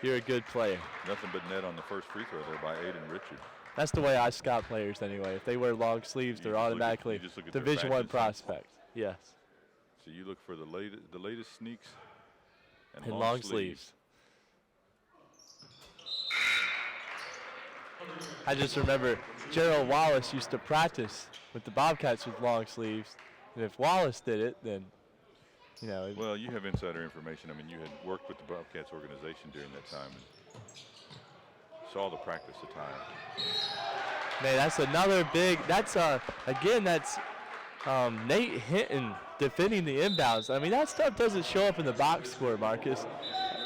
you're a good player. Nothing but net on the first free throw there by Aiden Richard. That's the way I scout players anyway. If they wear long sleeves, they're automatically Division I prospects. Yes. So you look for the latest sneaks and long sleeves. I just remember Gerald Wallace used to practice with the Bobcats with long sleeves, and if Wallace did it, then, you know. Well, you have insider information. I mean, you had worked with the Bobcats organization during that time and saw the practice attire. Man, that's another big. That's again, that's Nate Hinton defending the inbounds. I mean, that stuff doesn't show up in the box score, Marcus.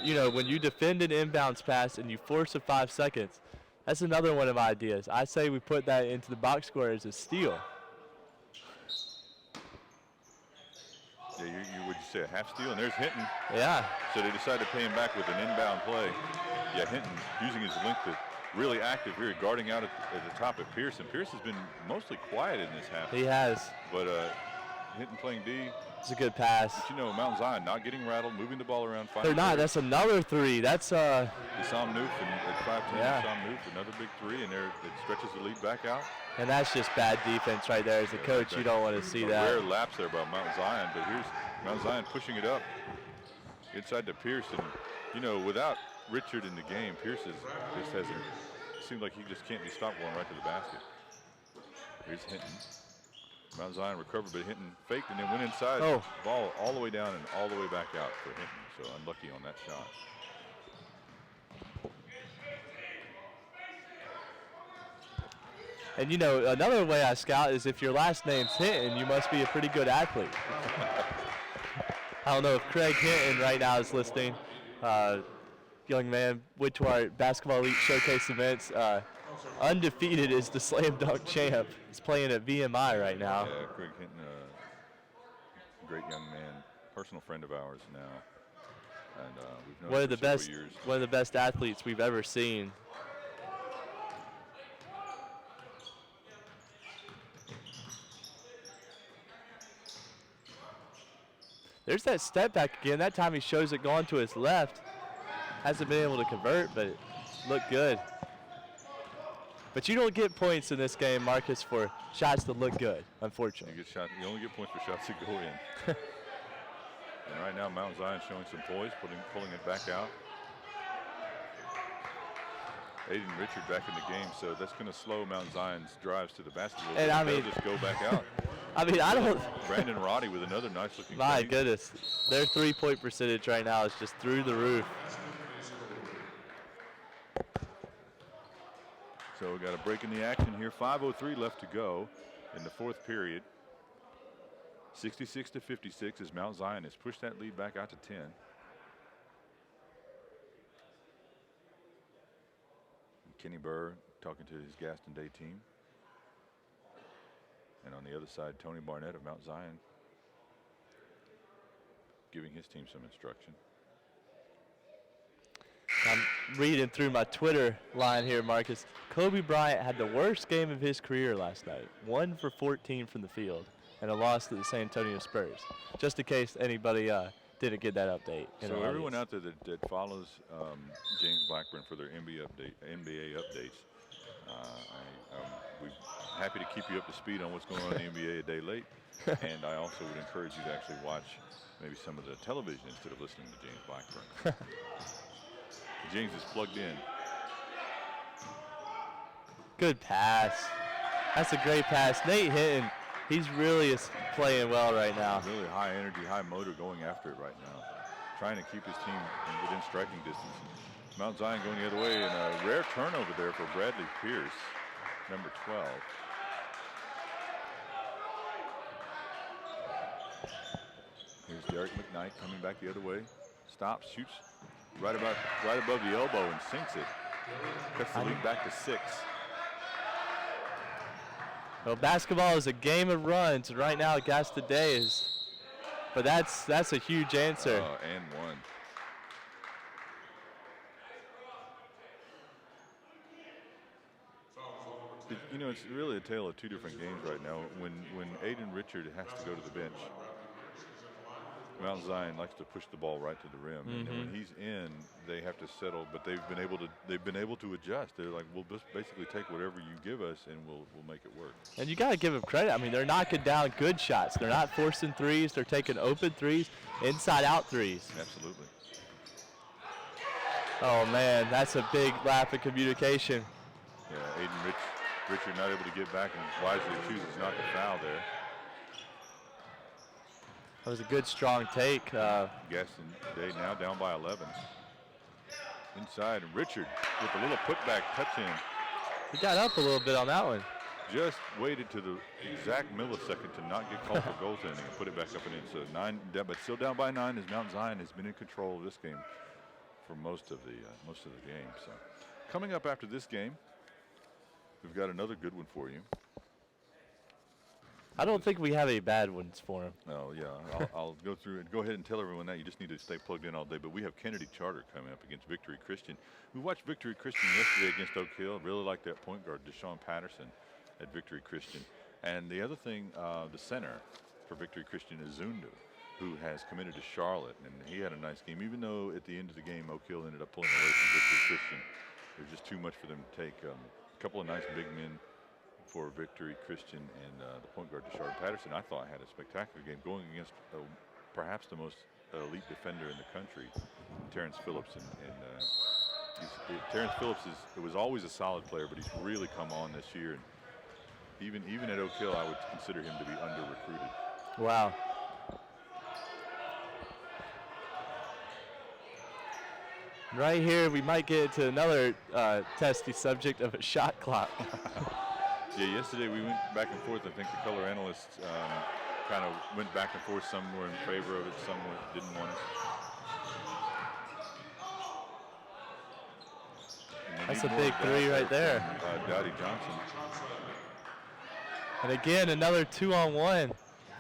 You know, when you defend an inbounds pass and you force it 5 seconds. That's another one of my ideas. I say we put that into the box score as a steal. Yeah, would you say a half steal? And there's Hinton. Yeah. So they decided to pay him back with an inbound play. Yeah, Hinton using his length to really active here, guarding out at the top at Pierce. And Pierce has been mostly quiet in this half. He has. But Hinton playing D. It's a good pass. But you know, Mount Zion not getting rattled, moving the ball around. They're not. That's another 3. That's Sam Newf at 5'10", yeah. Sam Newf, another big 3, and there it stretches the lead back out. And that's just bad defense right there. As a coach, you don't want to see that. Rare lapse there by Mount Zion, but here's Mount Zion pushing it up inside to Pierce, and you know, without Richard in the game, Pierce just hasn't. Seems like he just can't be stopped going right to the basket. Here's Hinton. Mount Zion recovered, but Hinton faked and then went inside. Oh. Ball all the way down and all the way back out for Hinton. So unlucky on that shot. And you know, another way I scout is if your last name's Hinton, you must be a pretty good athlete. I don't know if Craig Hinton right now is listening. Young man, went to our Basketball Elite Showcase events. Undefeated is the slam dunk champ. He's playing at VMI right now. Yeah, Craig Hinton, great young man, personal friend of ours now. And we've known One him of the for several best, years. one of the best athletes we've ever seen. There's that step back again. That time he shows it going to his left. Hasn't been able to convert, but it looked good. But you don't get points in this game, Marcus, for shots that look good, unfortunately. You only get points for shots that go in. And right now, Mount Zion showing some poise, pulling it back out. Aiden Richard back in the game, so that's going to slow Mount Zion's drives to the basket. And I mean, they'll just go back out. I mean, I don't. Brandon Roddy with another nice looking. My goodness, their three-point percentage right now is just through the roof. So we got a break in the action here. 5:03 left to go in the fourth period. 66-56 as Mount Zion has pushed that lead back out to 10. Kenny Burr talking to his Gaston Day team. And on the other side, Tony Barnett of Mount Zion giving his team some instruction. I'm reading through my Twitter line here, Marcus. Kobe Bryant had the worst game of his career last night. 1 for 14 from the field and a loss to the San Antonio Spurs. Just in case anybody didn't get that update. So everyone out there that follows James Blackburn for their NBA updates, we're happy to keep you up to speed on what's going on in the NBA a day late. And I also would encourage you to actually watch maybe some of the television instead of listening to James Blackburn. James is plugged in. Good pass. That's a great pass. Nate Hinton, he's really playing well right now. Really high energy, high motor going after it right now. Trying to keep his team within striking distance. Mount Zion going the other way, and a rare turnover there for Bradley Pierce, number 12. Here's Derek McKnight coming back the other way. Stops, shoots right above the elbow and sinks it. Cuts the lead back to 6. Well, basketball is a game of runs, and right now Gaston Day is. But that's a huge answer. And one. You know, it's really a tale of two different games right now. When Aiden Richard has to go to the bench, Mount Zion likes to push the ball right to the rim, and when he's in, they have to settle. But they've been able to adjust. They're like, we'll just basically take whatever you give us, and we'll make it work. And you got to give them credit. I mean, they're knocking down good shots. They're not forcing threes. They're taking open threes, inside-out threes. Absolutely. Oh man, that's a big lack of communication. Yeah, Aiden Richard not able to get back and wisely chooses not to foul there. That was a good, strong take. Gaston Day now down by 11. Inside, and Richard with a little putback touch in. He got up a little bit on that one. Just waited to the exact millisecond to not get called for goaltending and put it back up and in. So 9, but still down by 9 as Mount Zion has been in control of this game for most of the game. So coming up after this game, we've got another good one for you. I don't think we have any bad ones for him. Oh, yeah. I'll go through and go ahead and tell everyone that. You just need to stay plugged in all day. But we have Kennedy Charter coming up against Victory Christian. We watched Victory Christian yesterday against Oak Hill. Really like that point guard, Deshaun Patterson, at Victory Christian. And the other thing, the center for Victory Christian is Zundu, who has committed to Charlotte. And he had a nice game, even though at the end of the game, Oak Hill ended up pulling away from Victory Christian. It was just too much for them to take. A couple of nice big men for Victory Christian, and the point guard, Deshaun Patterson, I thought had a spectacular game going against perhaps the most elite defender in the country, Terrence Phillips. And Terrence Phillips was always a solid player, but he's really come on this year. And even at Oak Hill, I would consider him to be under-recruited. Wow. Right here, we might get to another testy subject of a shot clock. Yeah, yesterday we went back and forth. I think the color analysts kind of went back and forth. Some were in favor of it, some didn't want it. That's a big three right there. Dottie Johnson. And again, another 2-on-1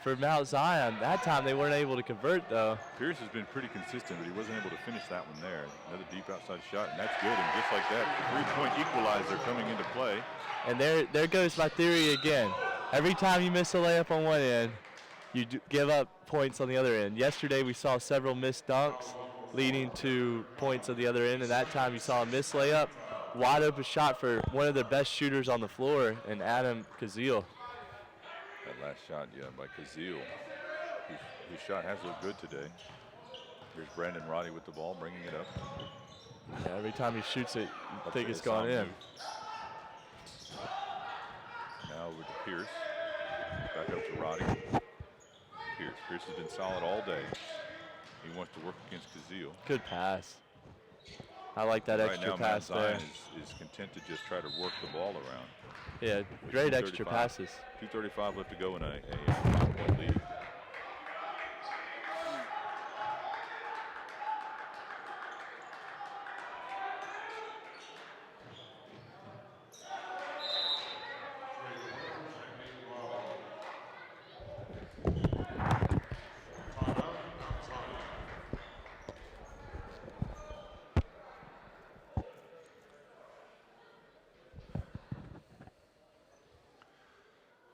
for Mount Zion. That time they weren't able to convert, though. Pierce has been pretty consistent, but he wasn't able to finish that one there. Another deep outside shot, and that's good. And just like that, the three-point equalizer coming into play. And there goes my theory again. Every time you miss a layup on one end, you give up points on the other end. Yesterday we saw several missed dunks leading to points on the other end, and that time you saw a missed layup. Wide open shot for one of the best shooters on the floor, and Adam Kazil. That last shot, yeah, by Kazil, whose shot has looked good today. Here's Brandon Roddy with the ball, bringing it up. Yeah, every time he shoots it, you think it's gone in. Now over to Pierce. Back up to Roddy. Pierce has been solid all day. He wants to work against Kazil. Good pass. I like that Right extra now, pass Mount there. Zion is content to just try to work the ball around. Yeah, With great extra 2:35 passes. 2:35 left to go in a 5-point lead.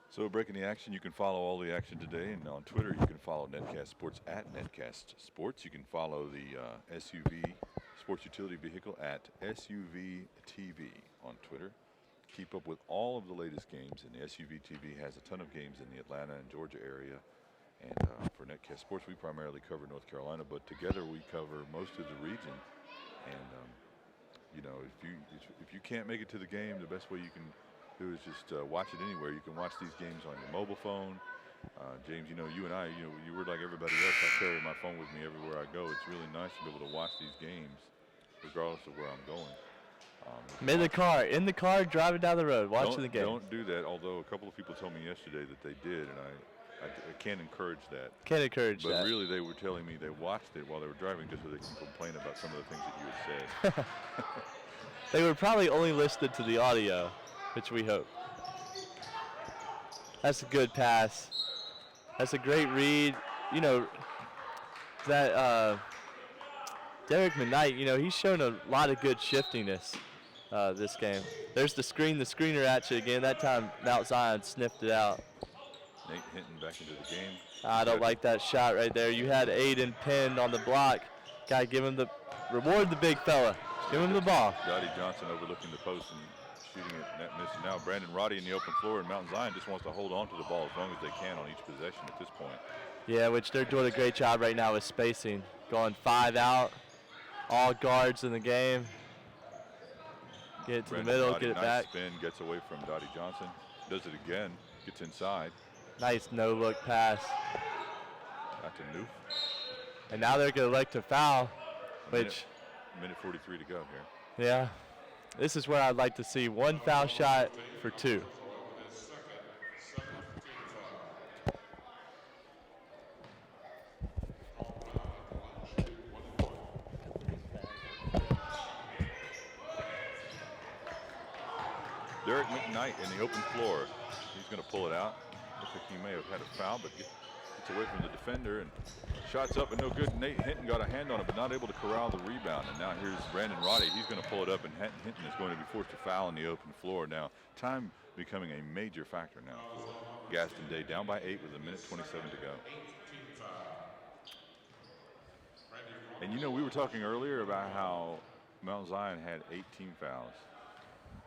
So breaking the action, you can follow all the action today, and on Twitter you can follow Netcast Sports at Netcast Sports. You can follow the SUV Sports Utility Vehicle at SUV TV on Twitter. Keep up with all of the latest games, and the SUV TV has a ton of games in the Atlanta and Georgia area. And for Netcast Sports, we primarily cover North Carolina, but together we cover most of the region. And you know, if you can't make it to the game, the best way you can do is just watch it anywhere. You can watch these games on your mobile phone. James, you know, you and I, you were like everybody else. I carry my phone with me everywhere I go. It's really nice to be able to watch these games, regardless of where I'm going. In the car, driving down the road, watching the game. Don't do that. Although a couple of people told me yesterday that they did, and I can't encourage that. Can't encourage that. But really, they were telling me they watched it while they were driving just so they can complain about some of the things that you had said. They were probably only listening to the audio, which we hope. That's a good pass. That's a great read. You know, that Derek McKnight, you know, he's shown a lot of good shiftiness this game. There's the screener at you again. That time, Mount Zion sniffed it out. Nate Hinton back into the game. I don't like that shot right there. You had Aiden pinned on the block. Got to give him reward the big fella. Give him the ball. Dottie Johnson overlooking the post and shooting it, net missing. Now Brandon Roddy in the open floor, and Mount Zion just wants to hold on to the ball as long as they can on each possession at this point. Yeah, which they're doing a great job right now with spacing. Going 5 out, all guards in the game. Get it to Brandon the middle, Roddy, get it nice back. spin, gets away from Dottie Johnson. Does it again, gets inside. Nice no-look pass. Out to Noof. And now they're going to elect to foul, Minute 43 to go here. Yeah, this is where I'd like to see one foul shot for 2. Derek McKnight in the open floor. He's going to pull it out. Looks like he may have had a foul, but gets away from the defender and shots up and no good. Nate Hinton got a hand on it, but not able to corral the rebound. And now here's Brandon Roddy. He's going to pull it up, and Hinton is going to be forced to foul in the open floor. Now, time becoming a major factor now for Gaston Day. Down by 8 with 1:27 to go. And you know, we were talking earlier about how Mount Zion had 18 fouls.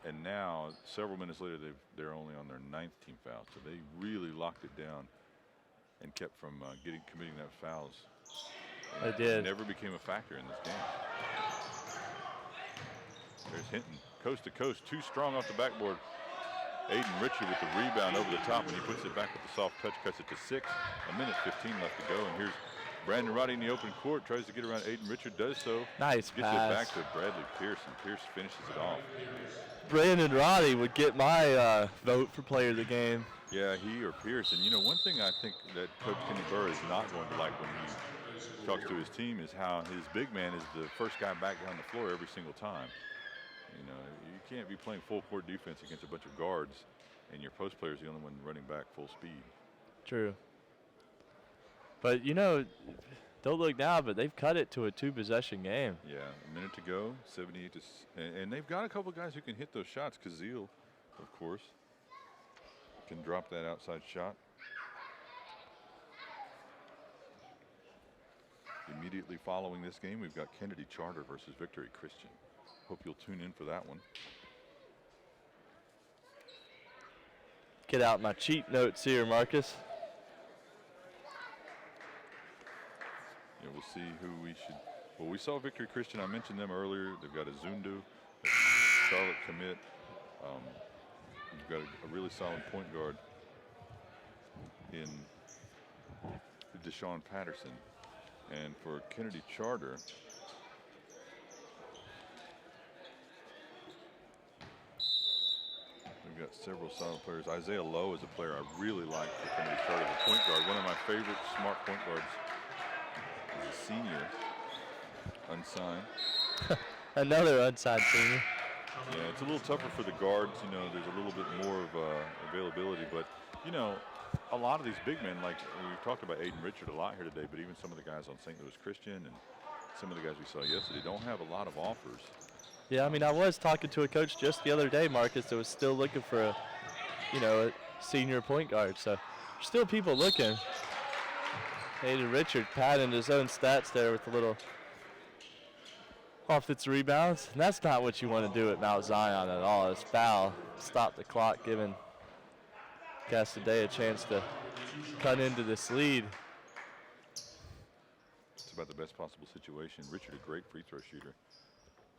And now, several minutes later, they're only on their 9th team foul. So they really locked it down and kept from committing that fouls. They did. It never became a factor in this game. There's Hinton, coast to coast, too strong off the backboard. Aiden Richard with the rebound over the top, and he puts it back with the soft touch, cuts it to 6. 1:15 left to go, and here's Brandon Roddy in the open court, tries to get around Aiden Richard, does so. Nice Gets pass. it back to Bradley Pierce, and Pierce finishes it off. Brandon Roddy would get my vote for player of the game. Yeah, he or Pierce. And, you know, one thing I think that Coach Kenny Burr is not going to like when he talks to his team is how his big man is the first guy back down the floor every single time. You know, you can't be playing full court defense against a bunch of guards, and your post player is the only one running back full speed. True. But, you know, don't look now, but they've cut it to a 2-possession game. Yeah, a minute to go, 78 to, and they've got a couple guys who can hit those shots. Kazeel, of course, can drop that outside shot. Immediately following this game, we've got Kennedy Charter versus Victory Christian. Hope you'll tune in for that one. Get out my cheat notes here, Marcus. Yeah, we'll see who we should. Well, we saw Victory Christian. I mentioned them earlier. They've got a Zundu, Charlotte commit. You've got a really solid point guard in Deshaun Patterson. And for Kennedy Charter, got several solid players. Isaiah Lowe is a player I really like for coming to start as a point guard. One of my favorite smart point guards. He's a senior, unsigned. Another unsigned senior. Yeah, it's a little tougher for the guards. You know, there's a little bit more of availability. But, you know, a lot of these big men, like we've talked about Aiden Richard a lot here today, but even some of the guys on St. Louis Christian and some of the guys we saw yesterday don't have a lot of offers. Yeah, I mean, I was talking to a coach just the other day, Marcus, that was still looking for a, a senior point guard. So there's still people looking. Aiden Richard padding his own stats there with a little offensive rebounds. And that's not what you want to do at Mount Zion at all. It's foul. Stop the clock, giving Gaston a chance to cut into this lead. It's about the best possible situation. Richard, a great free throw shooter.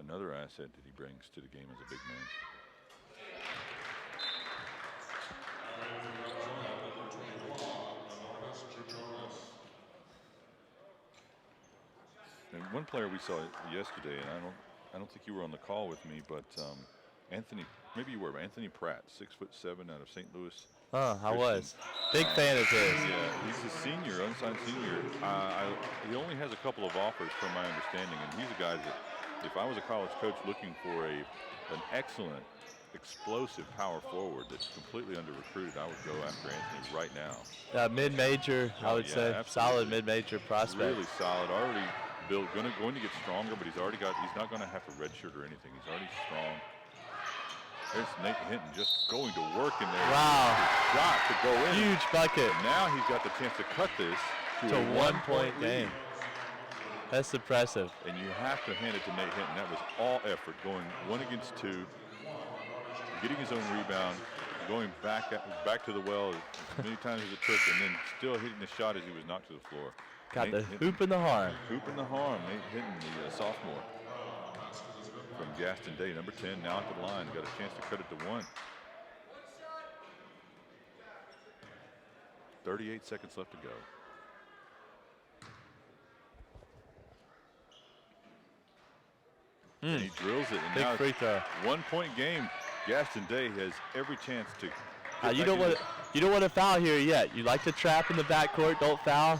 Another asset that he brings to the game as a big man. And one player we saw yesterday, and I don't think you were on the call with me, but Anthony, maybe you were, but Anthony Pratt, 6'7" out of St. Louis. I was. Big fan of his. Yeah, he's a senior, unsigned senior. He only has a couple of offers from my understanding, and he's a guy that, if I was a college coach looking for an excellent, explosive power forward that's completely under-recruited, I would go after Anthony right now. Mid-major, I would say. Absolutely. Solid mid-major prospect. Really solid. Already built, going to get stronger, but he's not going to have to redshirt or anything. He's already strong. There's Nate Hinton just going to work in there. Wow. Shot to go in. Huge bucket. And now he's got the chance to cut this to a one-point game. That's impressive. And you have to hand it to Nate Hinton. That was all effort, going 1 against 2, getting his own rebound, going back to the well as many times as it took, and then still hitting the shot as he was knocked to the floor. Got Nate the Hinton, hoop in the arm. Hoop in the arm. Nate Hinton, the sophomore from Gaston Day, number 10, now at the line. Got a chance to cut it to 1. 38 seconds left to go. And he drills it. And Big now free throw. 1-point game. Gaston Day has every chance to. You don't want to foul here yet. You like to trap in the backcourt. Don't foul.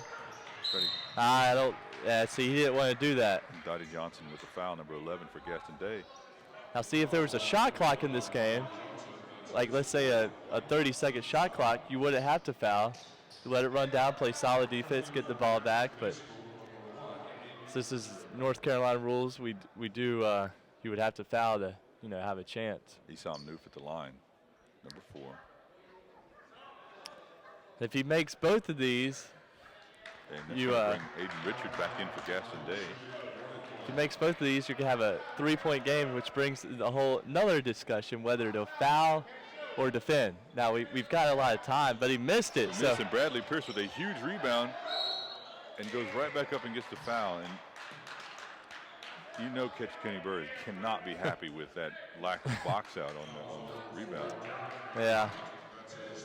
Ready. I don't. Yeah, see, he didn't want to do that. Dottie Johnson with the foul, number 11 for Gaston Day. Now, see, if there was a shot clock in this game, like let's say a 30-second shot clock, you wouldn't have to foul. You let it run down, play solid defense, get the ball back. But since this is North Carolina rules, we do. You would have to foul to have a chance. Esam Noof at the line, number 4. If he makes both of these, and that's gonna bring Aiden Richard back in for Gaston Day. If he makes both of these, you can have a 3-point game, which brings another discussion whether to foul or defend. Now we've got a lot of time, but he missed it. So and Bradley Pierce with a huge rebound and goes right back up and gets the foul. And Catch Kenny Burris cannot be happy with that lack of box out on the rebound. Yeah.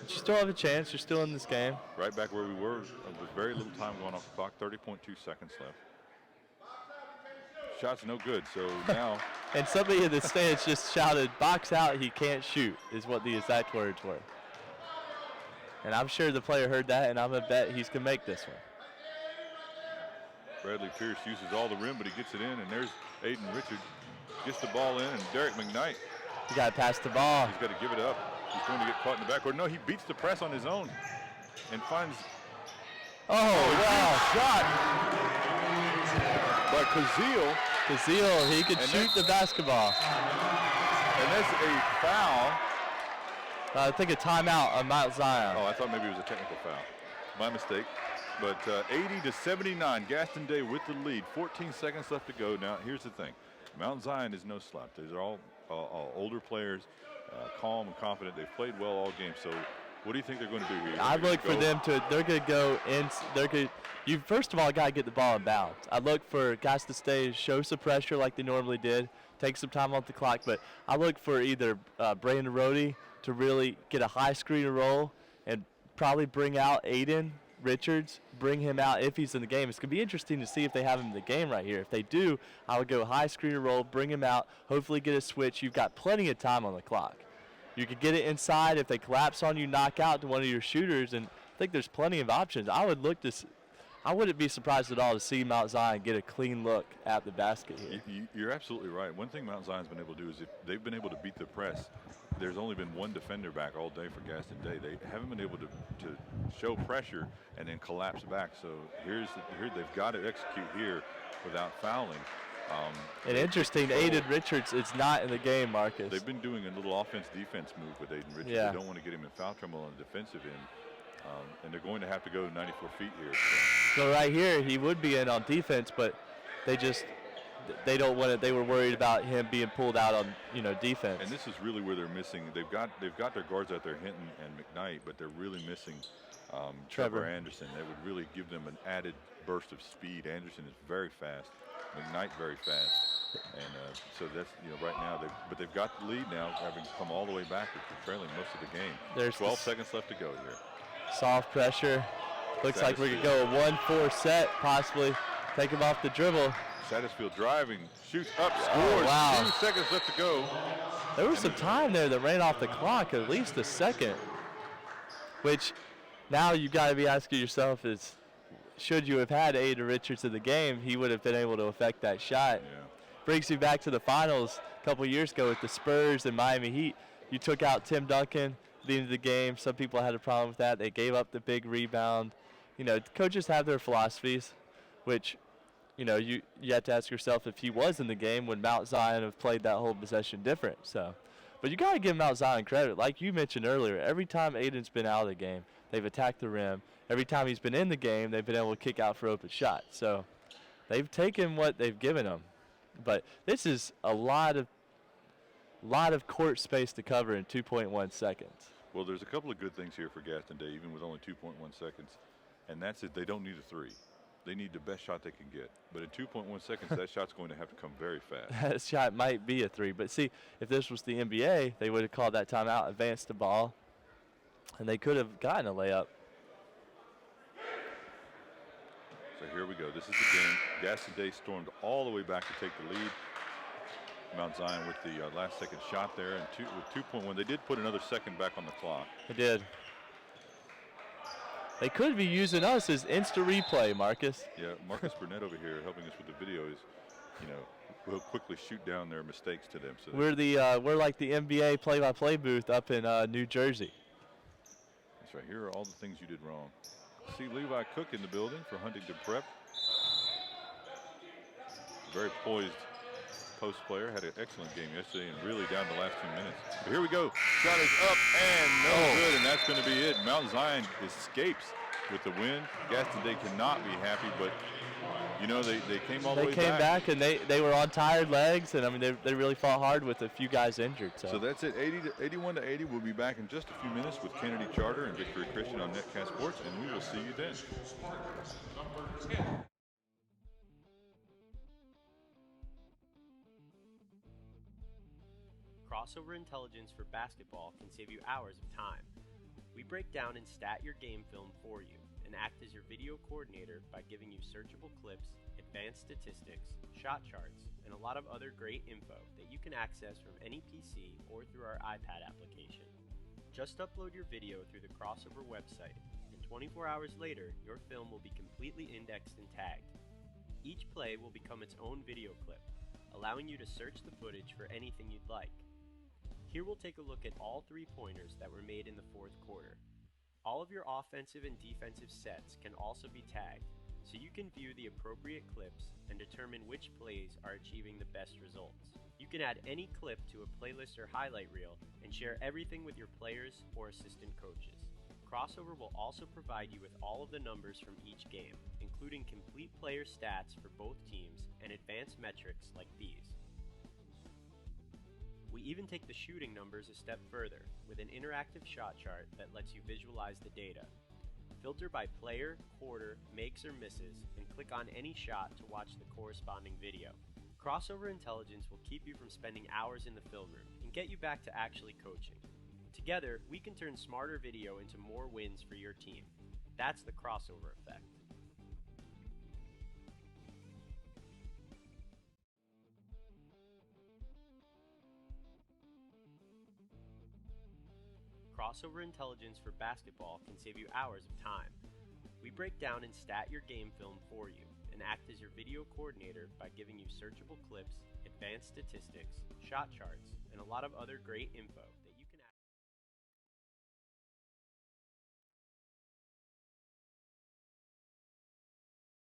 But you still have a chance. You're still in this game. Right back where we were with very little time going off the clock, 30.2 seconds left. Shot's no good, so now. And somebody in the stands just shouted, "Box out, he can't shoot," is what the exact words were. And I'm sure the player heard that, and I'm going to bet he's going to make this one. Bradley Pierce uses all the rim, but he gets it in, and there's Aiden Richard. Gets the ball in, and Derek McKnight. You got to pass the ball. He's got to give it up. He's going to get caught in the backcourt. No, he beats the press on his own and finds. Wow. Shot by Kazil. Kazil, he could shoot the basketball. And that's a foul. I think a timeout on Mount Zion. Oh, I thought maybe it was a technical foul. My mistake. But 80-79, Gaston Day with the lead. 14 seconds left to go. Now, here's the thing. Mount Zion is no slouch. These are all older players, calm and confident. They've played well all game. So what do you think they're going to do here? I look for them to, they're going to go in, you first of all got to get the ball in bounds. I look for guys to stay, show some pressure like they normally did, take some time off the clock, but I look for either Brandon Rohde to really get a high screen and roll and probably bring out Aiden Richards, bring him out if he's in the game. It's going to be interesting to see if they have him in the game right here. If they do, I would go high screen and roll, bring him out, hopefully get a switch. You've got plenty of time on the clock. You could get it inside. If they collapse on you, knock out to one of your shooters, and I think there's plenty of options. I wouldn't be surprised at all to see Mount Zion get a clean look at the basket here. You're absolutely right. One thing Mount Zion's been able to do is if they've been able to beat the press. There's only been one defender back all day for Gaston Day. They haven't been able to show pressure and then collapse back. So here they've got to execute here without fouling. And interesting, Aiden Richards is not in the game, Marcus. They've been doing a little offense-defense move with Aiden Richards. Yeah. They don't want to get him in foul trouble on the defensive end. And they're going to have to go 94 feet here. So right here, he would be in on defense, but they don't want it. They were worried about him being pulled out on, defense. And this is really where they're missing. They've got their guards out there, Hinton and McKnight, but they're really missing Trevor Anderson. That would really give them an added burst of speed. Anderson is very fast. McKnight very fast. And so that's, right now, they've got the lead now, having come all the way back. They're trailing most of the game. There's 12 seconds left to go here. Soft pressure. Looks like we could go a 1-4 set, possibly. Take him off the dribble. Satterfield driving, shoots up, scores. Oh, wow. 2 seconds left to go. There was some time there that ran off the clock, at least a second. Which now you've got to be asking yourself is, should you have had Aiden Richards in the game, he would have been able to affect that shot. Yeah. Brings you back to the finals a couple years ago with the Spurs and Miami Heat. You took out Tim Duncan at the end of the game. Some people had a problem with that. They gave up the big rebound. Coaches have their philosophies, which, you have to ask yourself if he was in the game, would Mount Zion have played that whole possession different? So, but you got to give Mount Zion credit. Like you mentioned earlier, every time Aiden's been out of the game, they've attacked the rim. Every time he's been in the game, they've been able to kick out for open shots. So they've taken what they've given him. But this is a lot of court space to cover in 2.1 seconds. Well, there's a couple of good things here for Gaston Day, even with only 2.1 seconds. And that's it. They don't need a three. They need the best shot they can get. But in 2.1 seconds, that shot's going to have to come very fast. That shot might be a three. But see, if this was the NBA, they would have called that timeout, advanced the ball, and they could have gotten a layup. So here we go. This is the game. Gaston Day stormed all the way back to take the lead. Mount Zion with the last second shot there. And with 2.1, they did put another second back on the clock. They did. They could be using us as instant replay, Marcus. Yeah, Marcus Burnett over here helping us with the video is, we'll quickly shoot down their mistakes to them. So we're like the NBA play-by-play booth up in New Jersey. That's right. Here are all the things you did wrong. See Levi Cook in the building for Huntington Prep. Very poised post player. Had an excellent game yesterday and really down the last 2 minutes. But here we go. Shot is up and no good, and that's going to be it. Mount Zion escapes with the win. Gaston Day cannot be happy, but they came all the way back. They came back and they were on tired legs, and they really fought hard with a few guys injured. So that's it. 81 to 80. We'll be back in just a few minutes with Kennedy Charter and Victory Christian on Netcast Sports, and we will see you then. Crossover intelligence for basketball can save you hours of time. We break down and stat your game film for you and act as your video coordinator by giving you searchable clips, advanced statistics, shot charts, and a lot of other great info that you can access from any PC or through our iPad application. Just upload your video through the Crossover website, and 24 hours later, your film will be completely indexed and tagged. Each play will become its own video clip, allowing you to search the footage for anything you'd like. Here we'll take a look at all 3-pointers that were made in the fourth quarter. All of your offensive and defensive sets can also be tagged, so you can view the appropriate clips and determine which plays are achieving the best results. You can add any clip to a playlist or highlight reel and share everything with your players or assistant coaches. Crossover will also provide you with all of the numbers from each game, including complete player stats for both teams and advanced metrics like these. We even take the shooting numbers a step further with an interactive shot chart that lets you visualize the data. Filter by player, quarter, makes or misses, and click on any shot to watch the corresponding video. Crossover intelligence will keep you from spending hours in the film room and get you back to actually coaching. Together, we can turn smarter video into more wins for your team. That's the crossover effect. crossover intelligence for basketball can save you hours of time. We break down and stat your game film for you and act as your video coordinator by giving you searchable clips, advanced statistics, shot charts, and a lot of other great info that